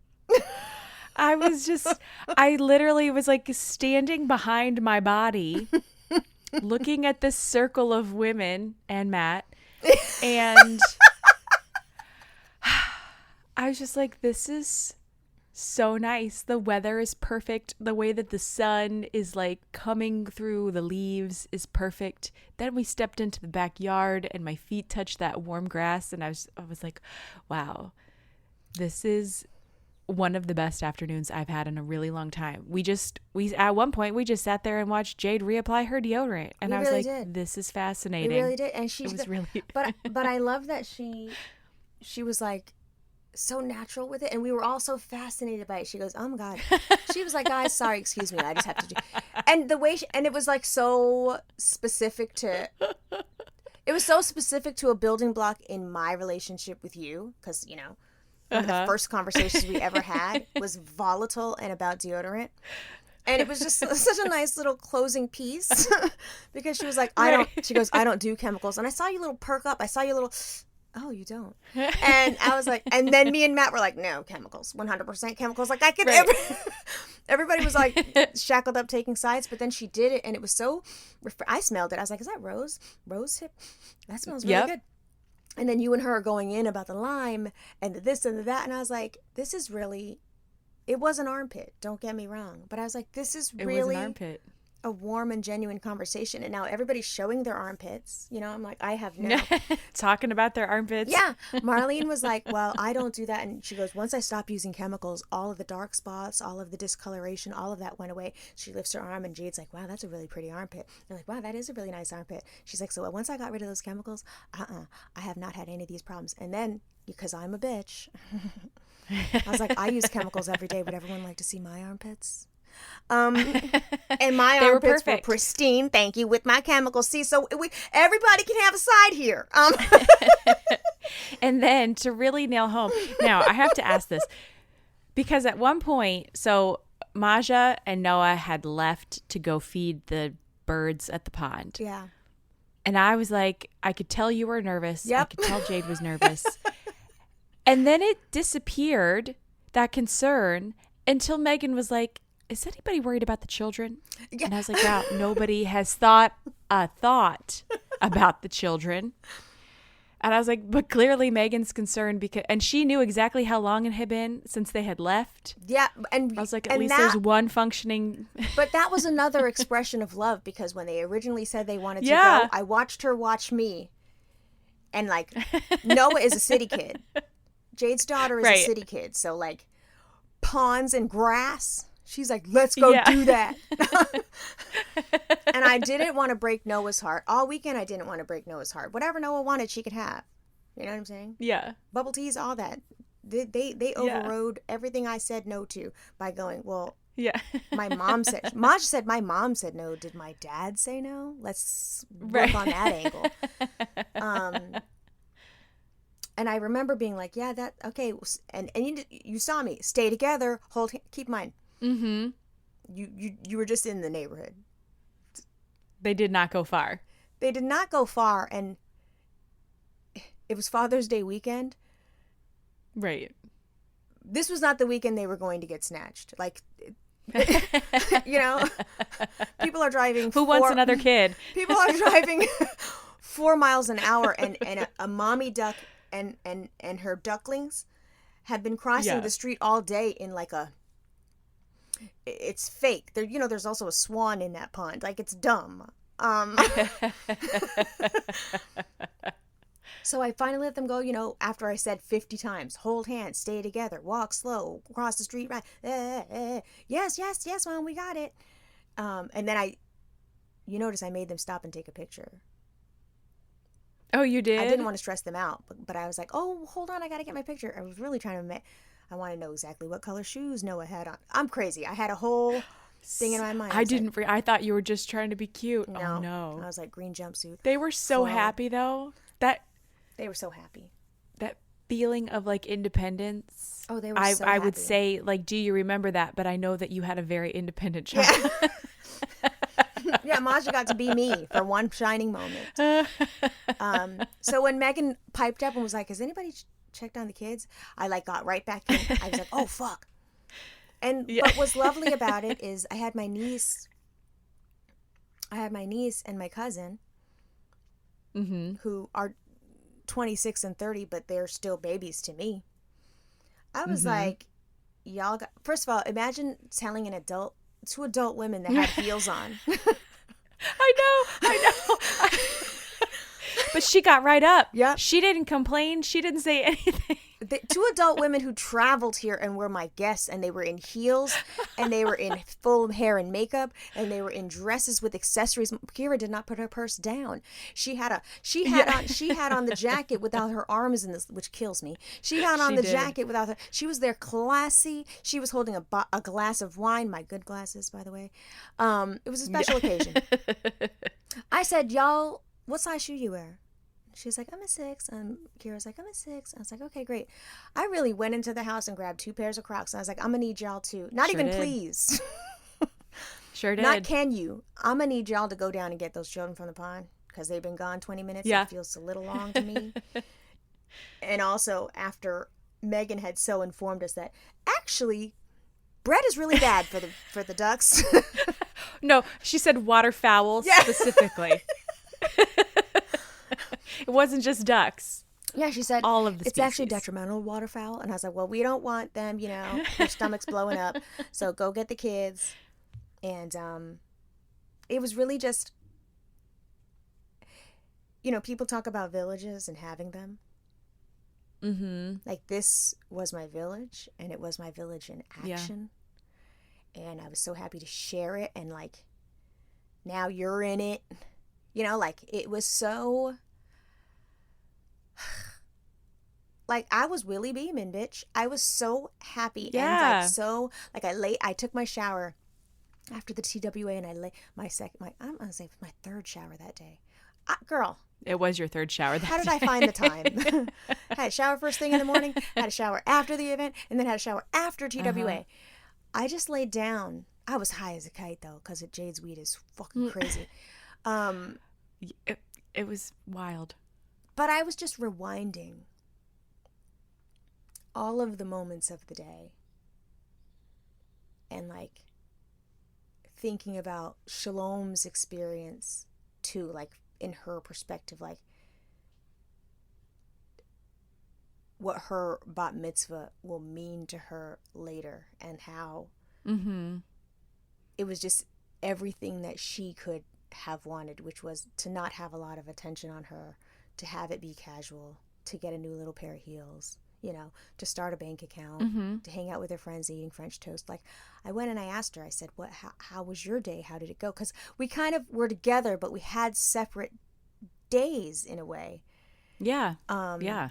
I literally was like standing behind my body, looking at this circle of women and Matt, and I was just like, this is so nice. The weather is perfect. The way that the sun is like coming through the leaves is perfect. Then we stepped into the backyard and my feet touched that warm grass, and I was like, wow, this is one of the best afternoons I've had in a really long time. We at one point we just sat there and watched Jade reapply her deodorant, and I was like, this is fascinating. We really did, and but I love that she was like so natural with it, and we were all so fascinated by it. She goes, oh my God. She was like, guys, sorry, excuse me, I just have to do. And the way and it was like so specific to. It was so specific to a building block in my relationship with you, because one of the first conversations we ever had was volatile and about deodorant. And it was just such a nice little closing piece because she was like, she goes, I don't do chemicals. And I saw you little perk up. I saw you little, oh, you don't. And I was like, and then me and Matt were like, no, chemicals, 100% chemicals. Like I could, everybody was like shackled up taking sides, but then she did it. And it was so, I smelled it. I was like, is that rose? Rose hip? That smells really good. And then you and her are going in about the lime and the this and the that. And I was like, this is really, it was an armpit. Don't get me wrong. But I was like, this is really. It was an armpit. a warm and genuine conversation. And now everybody's showing their armpits. You know, I'm like, I have no. Talking about their armpits. Yeah. Marlene was like, well, I don't do that. And she goes, once I stopped using chemicals, all of the dark spots, all of the discoloration, all of that went away. She lifts her arm and Jade's like, wow, that's a really pretty armpit. I'm like, wow, that is a really nice armpit. She's like, so once I got rid of those chemicals, I have not had any of these problems. And then, because I'm a bitch, I was like, I use chemicals every day. Would everyone like to see my armpits? And my armpits were pristine, thank you, with my chemicals. See, so everybody can have a side here. And then to really nail home, now I have to ask this, because at one point, so Maja and Noah had left to go feed the birds at the pond. Yeah. And I was like, I could tell you were nervous. Yep. I could tell Jade was nervous. And then it disappeared, that concern, until Megan was like, is anybody worried about the children? Yeah. And I was like, wow, nobody has thought a thought about the children. And I was like, but clearly Megan's concerned and she knew exactly how long it had been since they had left. Yeah. And I was like, at least there's one functioning. But that was another expression of love, because when they originally said they wanted to go, I watched her watch me. And like, Noah is a city kid. Jade's daughter is a city kid. So like ponds and grass. She's like, let's go do that. And I didn't want to break Noah's heart. All weekend, I didn't want to break Noah's heart. Whatever Noah wanted, she could have. You know what I'm saying? Yeah. Bubble teas, all that. They overrode everything I said no to by going, well, my mom said, Maj said my mom said no. Did my dad say no? Let's work on that angle. And I remember being like, yeah, that, okay. And you saw me. Stay together. Keep mine. Mm-hmm. You were just in the neighborhood. They did not go far. They did not go far, and it was Father's Day weekend. Right. This was not the weekend they were going to get snatched. Like, you know, people are driving. Who wants another kid? People are driving 4 miles an hour, and a mommy duck and her ducklings have been crossing the street all day in like it's fake. There, you know, there's also a swan in that pond. Like, it's dumb. So I finally let them go, you know, after I said 50 times, hold hands, stay together, walk slow, cross the street, right? Yes, Mom, we got it. And then you notice I made them stop and take a picture. Oh, you did? I didn't want to stress them out, but I was like, oh, hold on, I got to get my picture. I was really trying to I want to know exactly what color shoes Noah had on. I'm crazy. I had a whole thing in my mind. I thought you were just trying to be cute. No, oh, no. I was like, green jumpsuit. They were so happy, though. They were so happy. That feeling of, like, independence. Oh, they were so happy. I would say, like, do you remember that? But I know that you had a very independent child. Yeah. Yeah, Maja got to be me for one shining moment. So when Megan piped up and was like, has anybody checked on the kids? I like got right back in. I was like, oh, fuck. And but what's lovely about it is I had my niece and my cousin, who are 26 and 30, but they're still babies to me. I was like, y'all got, first of all, imagine telling two adult women that had heels on. I know. But she got right up. Yeah. She didn't complain. She didn't say anything. Two adult women who traveled here and were my guests, and they were in heels, and they were in full hair and makeup, and they were in dresses with accessories. Kira did not put her purse down. She had on the jacket without her arms in this, which kills me. She had on jacket without her. She was there classy. She was holding a glass of wine, my good glasses, by the way. It was a special occasion. I said, y'all, what size shoe you wear? She's like, I'm a 6. Kira's like, I'm a 6. I was like, okay, great. I really went into the house and grabbed 2 pairs of Crocs. And I was like, I'm going to need y'all too. Not sure even did. Please. Sure did. Not can you. I'm going to need y'all to go down and get those children from the pond because they've been gone 20 minutes. Yeah. It feels a little long to me. And also after Megan had so informed us that actually bread is really bad for the ducks. No, she said waterfowl specifically. It wasn't just ducks. Yeah, she said all of the it's actually detrimental to waterfowl. And I was like, well, we don't want them, you know, their stomachs blowing up. So go get the kids and it was really just, people talk about villages and having them. Mm-hmm. Like, this was my village, and it was my village in action. Yeah. And I was so happy to share it, and like, now you're in it. Like, it was so, like, I was Willie beaming, bitch. I was so happy. Yeah. And like, I took my shower after the TWA, and I lay I'm gonna say my third shower that day. Girl, it was your third shower that how did I find the time? Had a shower first thing in the morning, had a shower after the event, and then had a shower after TWA. I just laid down. I was high as a kite, though, because Jade's weed is fucking crazy. It was wild. But I was just rewinding all of the moments of the day, and like thinking about Shalom's experience too, like in her perspective, like what her bat mitzvah will mean to her later, and how it was just everything that she could have wanted, which was to not have a lot of attention on her, to have it be casual, to get a new little pair of heels, to start a bank account, to hang out with her friends eating French toast. Like, I went and I asked her, I said, how was your day? How did it go? Because we kind of were together, but we had separate days in a way. Yeah. Yeah.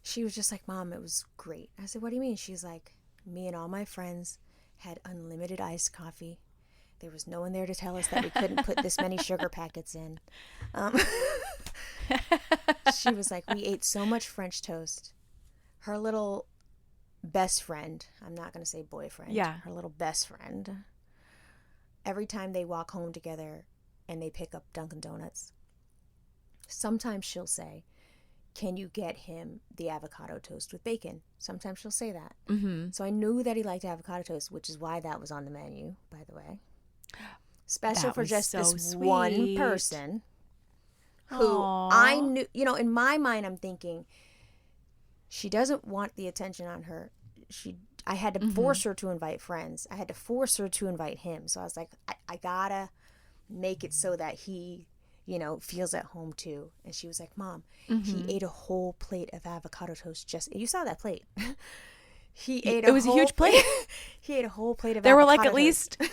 She was just like, Mom, it was great. I said, what do you mean? She's like, me and all my friends had unlimited iced coffee. There was no one there to tell us that we couldn't put this many sugar packets in. She was like, we ate so much French toast. Her little best friend, I'm not going to say boyfriend, her little best friend, every time they walk home together and they pick up Dunkin' Donuts, sometimes she'll say, can you get him the avocado toast with bacon? Sometimes she'll say that. So I knew that he liked avocado toast, which is why that was on the menu, by the way. Special for just so this sweet. One person who Aww. I knew, in my mind, I'm thinking, she doesn't want the attention on her. I had to force her to invite friends. I had to force her to invite him. So I was like, I gotta make it so that he, feels at home too. And she was like, Mom, he ate a whole plate of avocado toast. You saw that plate. It was a huge plate. He ate a whole plate of there avocado were like at toast. Least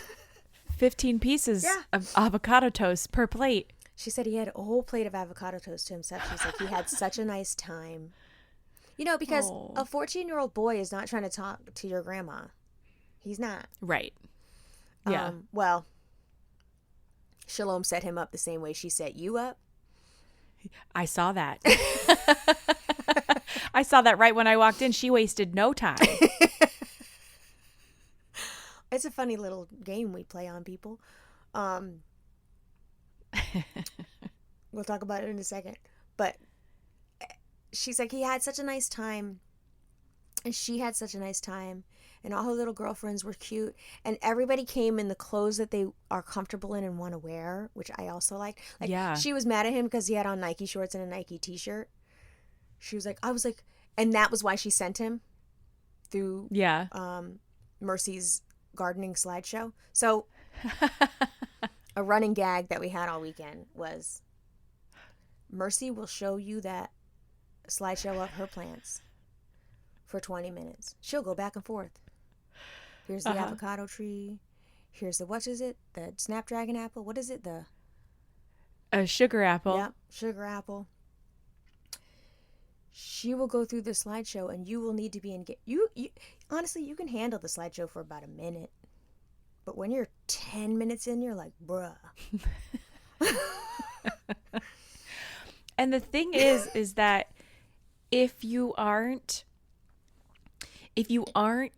15 pieces of avocado toast per plate. She said he had a whole plate of avocado toast to himself. She's like, he had such a nice time. Because a 14-year-old boy is not trying to talk to your grandma. He's not. Right. Yeah. Well, Shalom set him up the same way she set you up. I saw that. I saw that right when I walked in. She wasted no time. It's a funny little game we play on people. We'll talk about it in a second. But she's like, he had such a nice time. And she had such a nice time. And all her little girlfriends were cute. And everybody came in the clothes that they are comfortable in and want to wear, which I also like. She was mad at him because he had on Nike shorts and a Nike t-shirt. I was like, and that was why she sent him through Mercy's gardening slideshow. So a running gag that we had all weekend was Mercy will show you that slideshow of her plants for 20 minutes. She'll go back and forth. Here's the avocado tree. Here's the snapdragon apple. What is it? A sugar apple. Yeah, sugar apple. She will go through the slideshow, and you will need to be engaged. You honestly, you can handle the slideshow for about a minute, but when you're 10 minutes in, you're like, bruh. And the thing is that if you aren't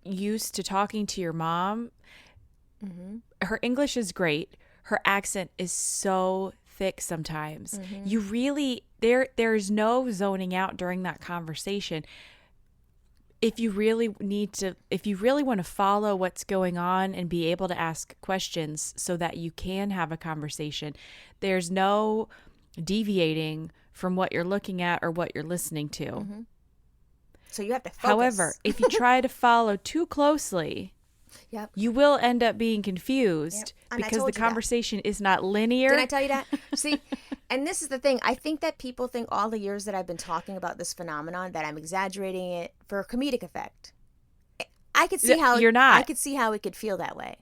used to talking to your mom, her English is great. Her accent is so thick sometimes. You really there's no zoning out during that conversation. If you really want to follow what's going on and be able to ask questions so that you can have a conversation, there's no deviating from what you're looking at or what you're listening to. So you have to focus. However, if you try to follow too closely, Yep. You will end up being confused And I because told the you that. conversation is not linear. Didn't I tell you that? See, and this is the thing. I think that people think all the years that I've been talking about this phenomenon that I'm exaggerating it for comedic effect. I could see how You're not. I could see how it could feel that way.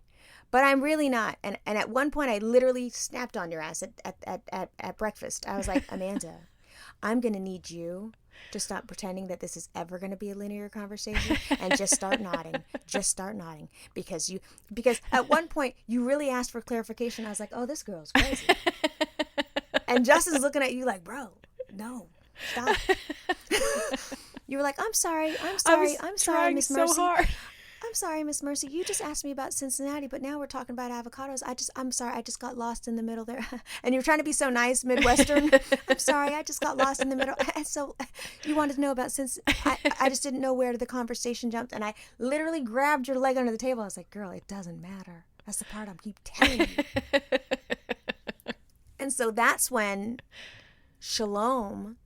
But I'm really not. And at one point I literally snapped on your ass at breakfast. I was like, Amanda, I'm gonna need you to stop pretending that this is ever gonna be a linear conversation and just start nodding. Just start nodding. Because at one point you really asked for clarification. I was like, oh, this girl's crazy. And Justin's looking at you like, bro, no, stop. You were like, I'm sorry, Miss Mercy. So hard. I'm sorry, Miss Mercy. You just asked me about Cincinnati, but now we're talking about avocados. I'm sorry, I just got lost in the middle there. And you're trying to be so nice, Midwestern. I'm sorry, I just got lost in the middle. So you wanted to know about I just didn't know where the conversation jumped. And I literally grabbed your leg under the table. I was like, girl, it doesn't matter. That's the part I'm keep telling you. And so that's when Shalom,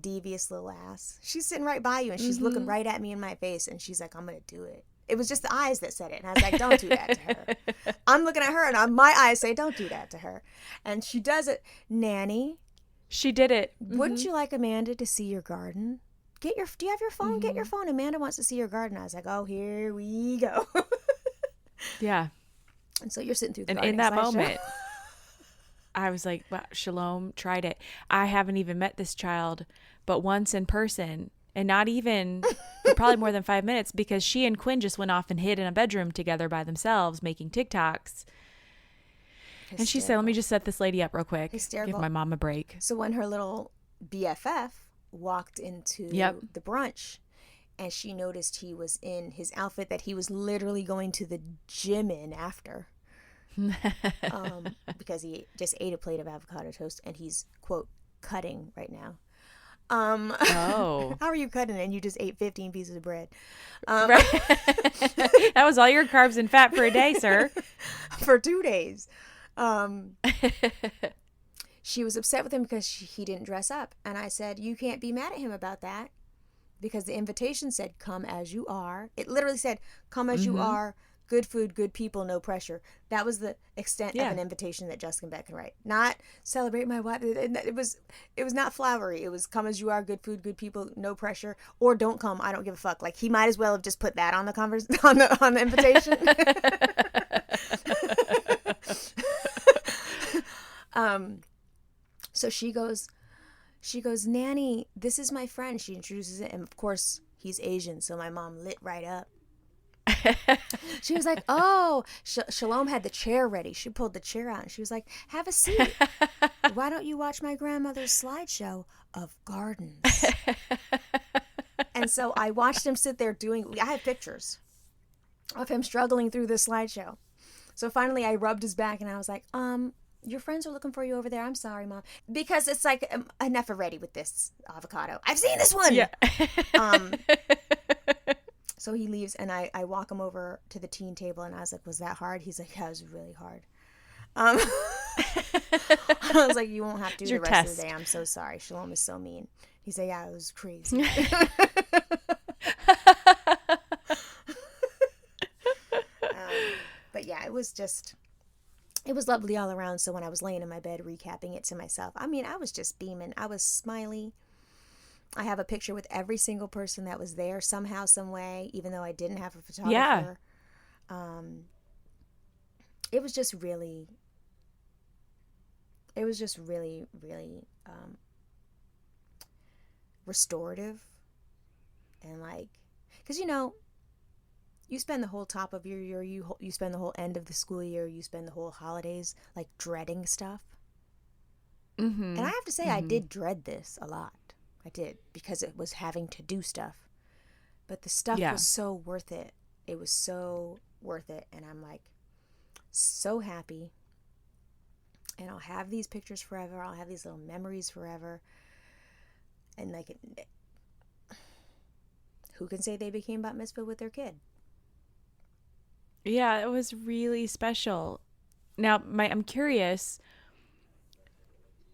devious little ass, she's sitting right by you and she's looking right at me in my face and she's like, I'm going to do it. It was just the eyes that said it. And I was like, don't do that to her. I'm looking at her and my eyes say, don't do that to her. And she does it. Nanny. She did it. Wouldn't you like Amanda to see your garden? Do you have your phone? Get your phone. Amanda wants to see your garden. I was like, oh, here we go. Yeah. And so you're sitting through the And garden in that slideshow. moment, I was like, wow, Shalom tried it. I haven't even met this child but once in person. And not even for probably more than 5 minutes because she and Quinn just went off and hid in a bedroom together by themselves making TikToks. Hysterical. And she said, let me just set this lady up real quick. Hysterical. Give my mom a break. So when her little BFF walked into the brunch and she noticed he was in his outfit that he was literally going to the gym in after because he just ate a plate of avocado toast and he's, quote, cutting right now. Oh. How are you cutting and you just ate 15 pieces of bread? Right. That was all your carbs and fat for a day, sir. For 2 days. She was upset with him because he didn't dress up. And I said, you can't be mad at him about that because the invitation said, come as you are. It literally said, come as you are. Good food, good people, no pressure. That was the extent of an invitation that Justin Beck can write. Not celebrate my wife. It was not flowery. It was come as you are, good food, good people, no pressure, or don't come. I don't give a fuck. Like he might as well have just put that on the on the invitation. So she goes, Nanny, this is my friend. She introduces it, and of course he's Asian, so my mom lit right up. She was like, oh, Shalom had the chair ready. She pulled the chair out and she was like, have a seat. Why don't you watch my grandmother's slideshow of gardens? And so I watched him sit there I have pictures of him struggling through this slideshow. So finally I rubbed his back and I was like, your friends are looking for you over there. I'm sorry, Mom. Because it's like, enough already with this avocado. I've seen this one. Yeah. So he leaves, and I walk him over to the teen table, and I was like, was that hard? He's like, yeah, it was really hard. I was like, you won't have to do the rest of the day. I'm so sorry. Shalom is so mean. He said, yeah, it was crazy. But yeah, it was lovely all around. So when I was laying in my bed recapping it to myself, I mean, I was just beaming. I was smiley. I have a picture with every single person that was there somehow, some way, even though I didn't have a photographer. Yeah. It was just really, really restorative. And like, because, you spend the whole top of your year, you spend the whole end of the school year, you spend the whole holidays, like, dreading stuff. And I have to say, I did dread this a lot. I did, because it was having to do stuff. But the stuff was so worth it. It was so worth it. And I'm like, so happy. And I'll have these pictures forever. I'll have these little memories forever. And like, who can say they became bat mitzvah with their kid? Yeah, it was really special. Now, I'm curious,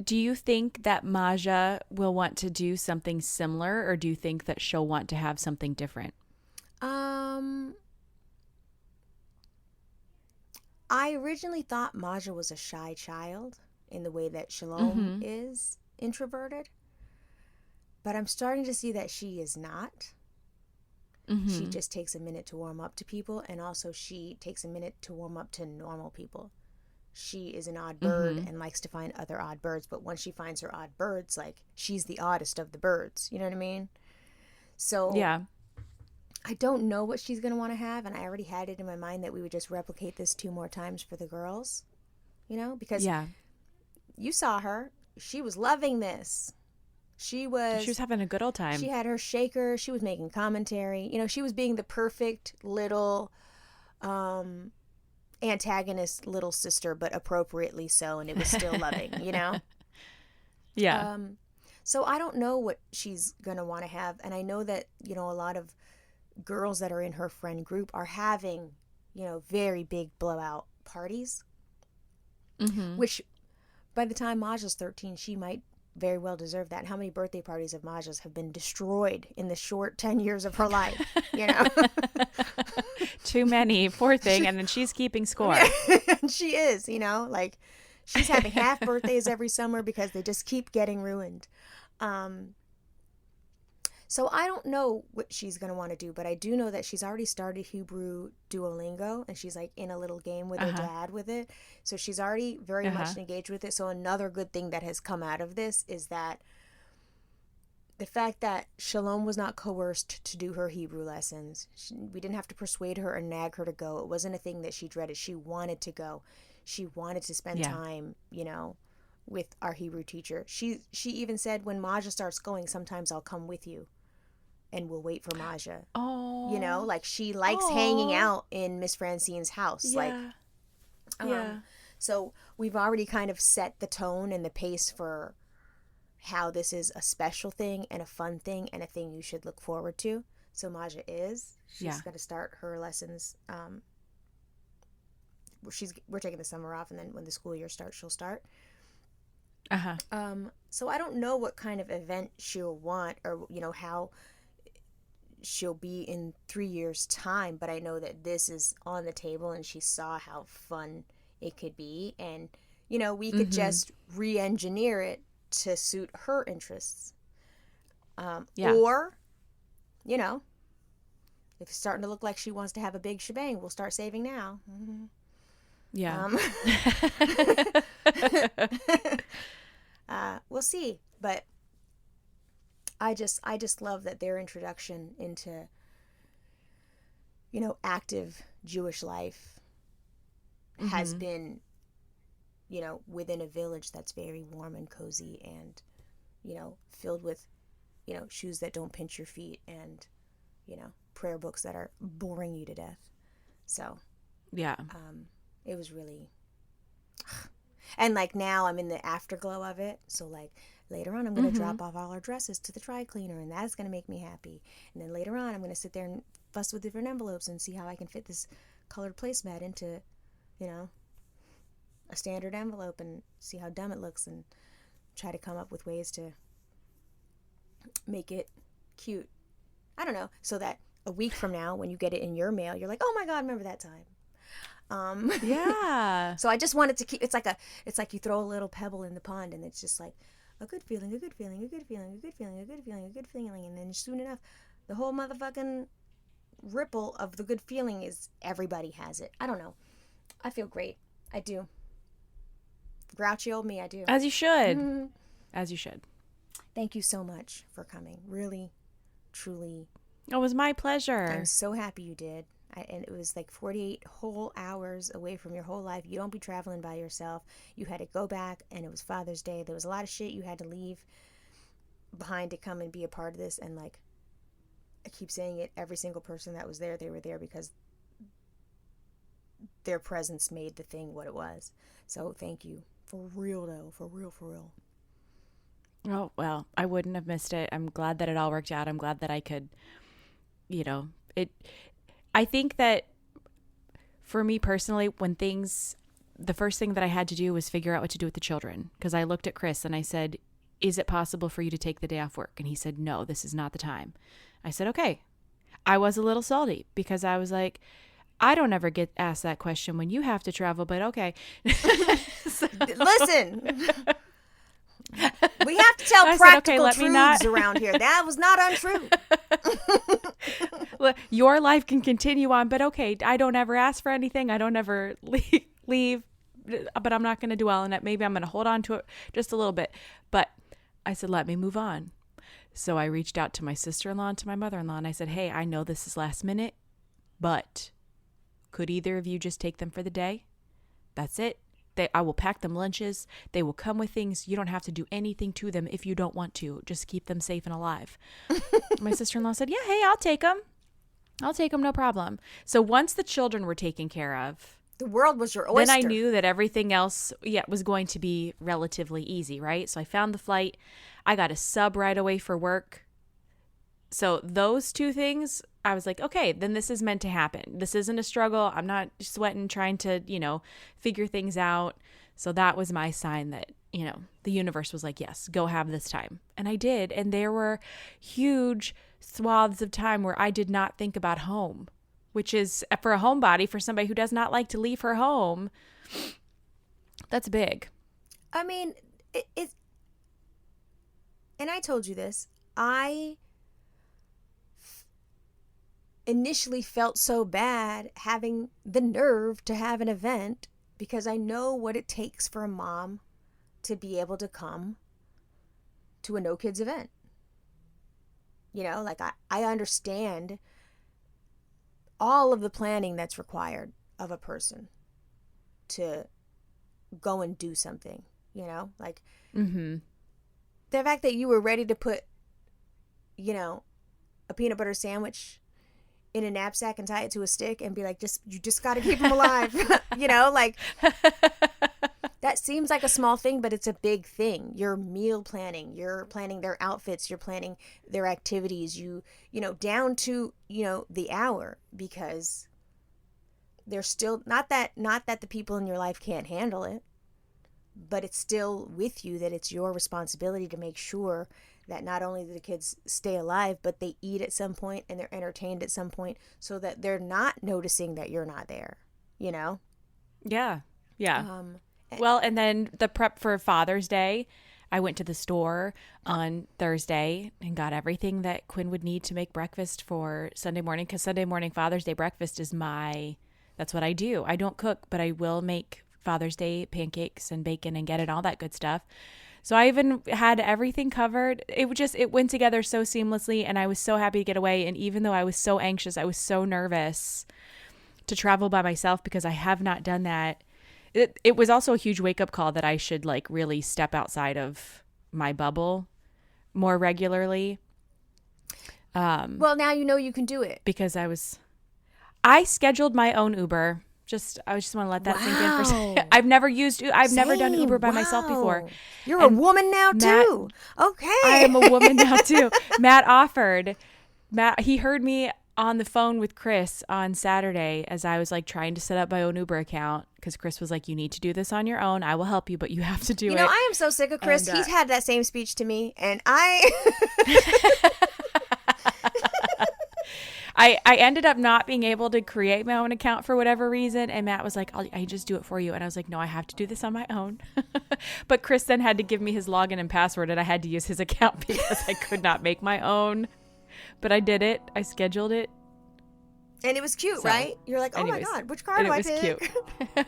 do you think that Maja will want to do something similar, or do you think that she'll want to have something different? I originally thought Maja was a shy child in the way that Shalom is introverted. But I'm starting to see that she is not. She just takes a minute to warm up to people, and also she takes a minute to warm up to normal people. She is an odd bird and likes to find other odd birds, but once she finds her odd birds, like, she's the oddest of the birds. You know what I mean? So Yeah. I don't know what she's going to want to have, and I already had it in my mind that we would just replicate this 2 more times for the girls, you know? Because Yeah. you saw her. She was loving this. She was having a good old time. She had her shaker. She was making commentary. You know, she was being the perfect little antagonist little sister, but appropriately so, and it was still loving, you know? Yeah. So I don't know what she's going to want to have. And I know that, you know, a lot of girls that are in her friend group are having, you know, very big blowout parties, which by the time Maja's 13, she might very well deserve that. How many birthday parties of Maja's have been destroyed in the short 10 years of her life, you know? Too many, poor thing. And then she's keeping score. She is, you know, like, she's having half birthdays every summer because they just keep getting ruined. So I don't know what she's going to want to do, but I do know that she's already started Hebrew Duolingo, and she's like in a little game with her dad with it. So she's already very much engaged with it. So another good thing that has come out of this is that the fact that Shalom was not coerced to do her Hebrew lessons. We didn't have to persuade her or nag her to go. It wasn't a thing that she dreaded. She wanted to go. She wanted to spend time, you know, with our Hebrew teacher. She even said, when Maja starts going, sometimes I'll come with you and we'll wait for Maja. Oh. You know, like, she likes hanging out in Miss Francine's house. Yeah. Like, so we've already kind of set the tone and the pace for how this is a special thing and a fun thing and a thing you should look forward to. So Maja is. She's going to start her lessons. We're taking the summer off, and then when the school year starts, she'll start. So I don't know what kind of event she'll want, or, you know, how she'll be in 3 years' time, but I know that this is on the table, and she saw how fun it could be, and, you know, we could just re-engineer it to suit her interests. Or, you know, if it's starting to look like she wants to have a big shebang, we'll start saving now. Yeah. We'll see, but I just love that their introduction into, you know, active Jewish life has been, you know, within a village that's very warm and cozy and, you know, filled with, you know, shoes that don't pinch your feet and, you know, prayer books that are boring you to death. So, it was really, and like, now I'm in the afterglow of it. So, like, later on, I'm going to drop off all our dresses to the dry cleaner, and that's going to make me happy. And then later on, I'm going to sit there and fuss with different envelopes and see how I can fit this colored placemat into, you know, a standard envelope, and see how dumb it looks, and try to come up with ways to make it cute. I don't know. So that a week from now, when you get it in your mail, you're like, oh my God, remember that time. Yeah. So I just wanted to keep, it's like you throw a little pebble in the pond, and it's just like a good feeling, a good feeling, a good feeling, a good feeling, a good feeling, a good feeling. And then soon enough, the whole motherfucking ripple of the good feeling is everybody has it. I don't know. I feel great. I do. Grouchy old me, I do. As you should. As you should. Thank you so much for coming. Really, truly. It was my pleasure. I'm so happy you did. And it was like 48 whole hours away from your whole life. You don't be traveling by yourself. You had to go back, and it was Father's Day. There was a lot of shit you had to leave behind to come and be a part of this. And, like, I keep saying it, every single person that was there, they were there because their presence made the thing what it was. So thank you. For real, though. For real, for real. Oh, well, I wouldn't have missed it. I'm glad that it all worked out. I'm glad that I could, you know, I think that for me personally, the first thing that I had to do was figure out what to do with the children. Because I looked at Chris and I said, is it possible for you to take the day off work? And he said, no, this is not the time. I said, okay. I was a little salty because I was like, I don't ever get asked that question when you have to travel, but okay. Listen, we have to tell practical truths around here. That was not untrue. Your life can continue on, but okay, I don't ever ask for anything. I don't ever leave, but I'm not going to dwell on it. Maybe I'm going to hold on to it just a little bit. But I said, let me move on. So I reached out to my sister-in-law and to my mother-in-law, and I said, hey, I know this is last minute, but could either of you just take them for the day? That's it. I will pack them lunches. They will come with things. You don't have to do anything to them if you don't want to. Just keep them safe and alive. My sister-in-law said, yeah, hey, I'll take them. No problem. So once the children were taken care of, the world was your oyster. Then I knew that everything else, was going to be relatively easy, right? So I found the flight. I got a sub right away for work. So those two things, I was like, okay, then this is meant to happen. This isn't a struggle. I'm not sweating trying to, figure things out. So that was my sign that, the universe was like, yes, go have this time. And I did. And there were huge swaths of time where I did not think about home, which is, for a homebody, for somebody who does not like to leave her home, that's big. I mean, and I told you this, I initially felt so bad having the nerve to have an event because I know what it takes for a mom to be able to come to a no kids event. I understand all of the planning that's required of a person to go and do something, Mm-hmm. The fact that you were ready to put, a peanut butter sandwich in a knapsack and tie it to a stick and be like, you just got to keep them alive. That seems like a small thing, but it's a big thing. You're meal planning, you're planning their outfits, you're planning their activities, down to, the hour, because they're still not that the people in your life can't handle it, but it's still with you that it's your responsibility to make sure that not only do the kids stay alive, but they eat at some point and they're entertained at some point so that they're not noticing that you're not there, Yeah. Well, and then the prep for Father's Day, I went to the store on Thursday and got everything that Quinn would need to make breakfast for Sunday morning, because Sunday morning Father's Day breakfast is that's what I do. I don't cook, but I will make Father's Day pancakes and bacon and get it, all that good stuff. So I even had everything covered. It went together so seamlessly, and I was so happy to get away. And even though I was so anxious, I was so nervous to travel by myself because I have not done that. It was also a huge wake-up call that I should really step outside of my bubble more regularly. Well, now you know you can do it. Because I scheduled my own Uber. I just want to let that sink in for a second. I've never done Uber by myself before. You're a woman now too. Okay. I am a woman now too. Matt, he heard me on the phone with Chris on Saturday as I was trying to set up my own Uber account, because Chris was like, you need to do this on your own. I will help you, but you have to do it. I am so sick of Chris. He's had that same speech to me, and I ended up not being able to create my own account for whatever reason. And Matt was like, I just do it for you. And I was like, no, I have to do this on my own. But Chris then had to give me his login and password, and I had to use his account because I could not make my own. But I did it. I scheduled it. And it was cute, right? You're like, oh my God, which car do I pick? It was cute.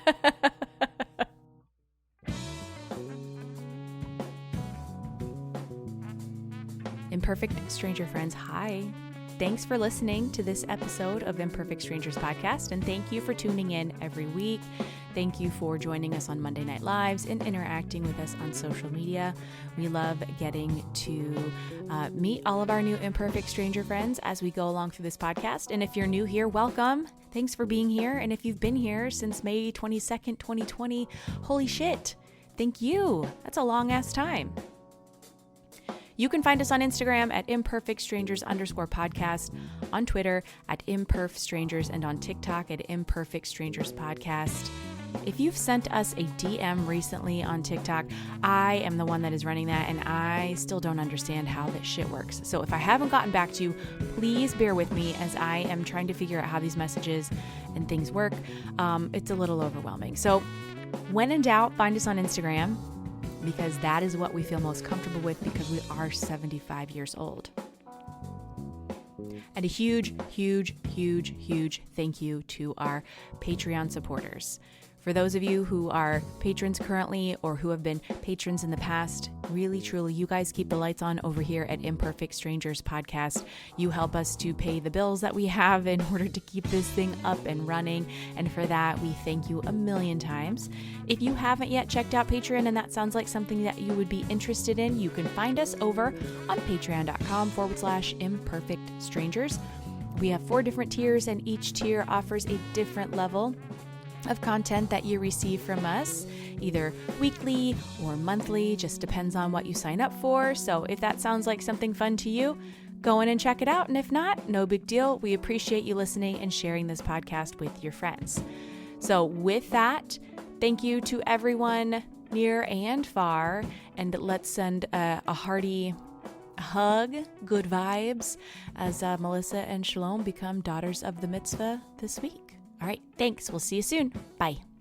Imperfect Stranger Friends, hi. Thanks for listening to this episode of Imperfect Strangers Podcast, and thank you for tuning in every week. Thank you for joining us on Monday Night Lives and interacting with us on social media. We love getting to meet all of our new Imperfect Stranger friends as we go along through this podcast. And if you're new here, welcome. Thanks for being here. And if you've been here since May 22nd, 2020, holy shit, thank you. That's a long ass time. You can find us on Instagram at imperfectstrangers_podcast, on Twitter at imperfstrangers, and on TikTok at imperfectstrangerspodcast. If you've sent us a DM recently on TikTok, I am the one that is running that, and I still don't understand how this shit works. So if I haven't gotten back to you, please bear with me as I am trying to figure out how these messages and things work. It's a little overwhelming. So when in doubt, find us on Instagram, because that is what we feel most comfortable with, because we are 75 years old. And a huge, huge, huge, huge thank you to our Patreon supporters. For those of you who are patrons currently or who have been patrons in the past, really, truly, you guys keep the lights on over here at Imperfect Strangers Podcast. You help us to pay the bills that we have in order to keep this thing up and running. And for that, we thank you a million times. If you haven't yet checked out Patreon and that sounds like something that you would be interested in, you can find us over on patreon.com/imperfect strangers. We have 4 different tiers, and each tier offers a different level of content that you receive from us, either weekly or monthly, just depends on what you sign up for. So if that sounds like something fun to you, go in and check it out. And if not, no big deal. We appreciate you listening and sharing this podcast with your friends. So with that, thank you to everyone near and far, and let's send a hearty hug, good vibes, as Melissa and Shalom become daughters of the Mitzvah this week. All right, thanks. We'll see you soon. Bye.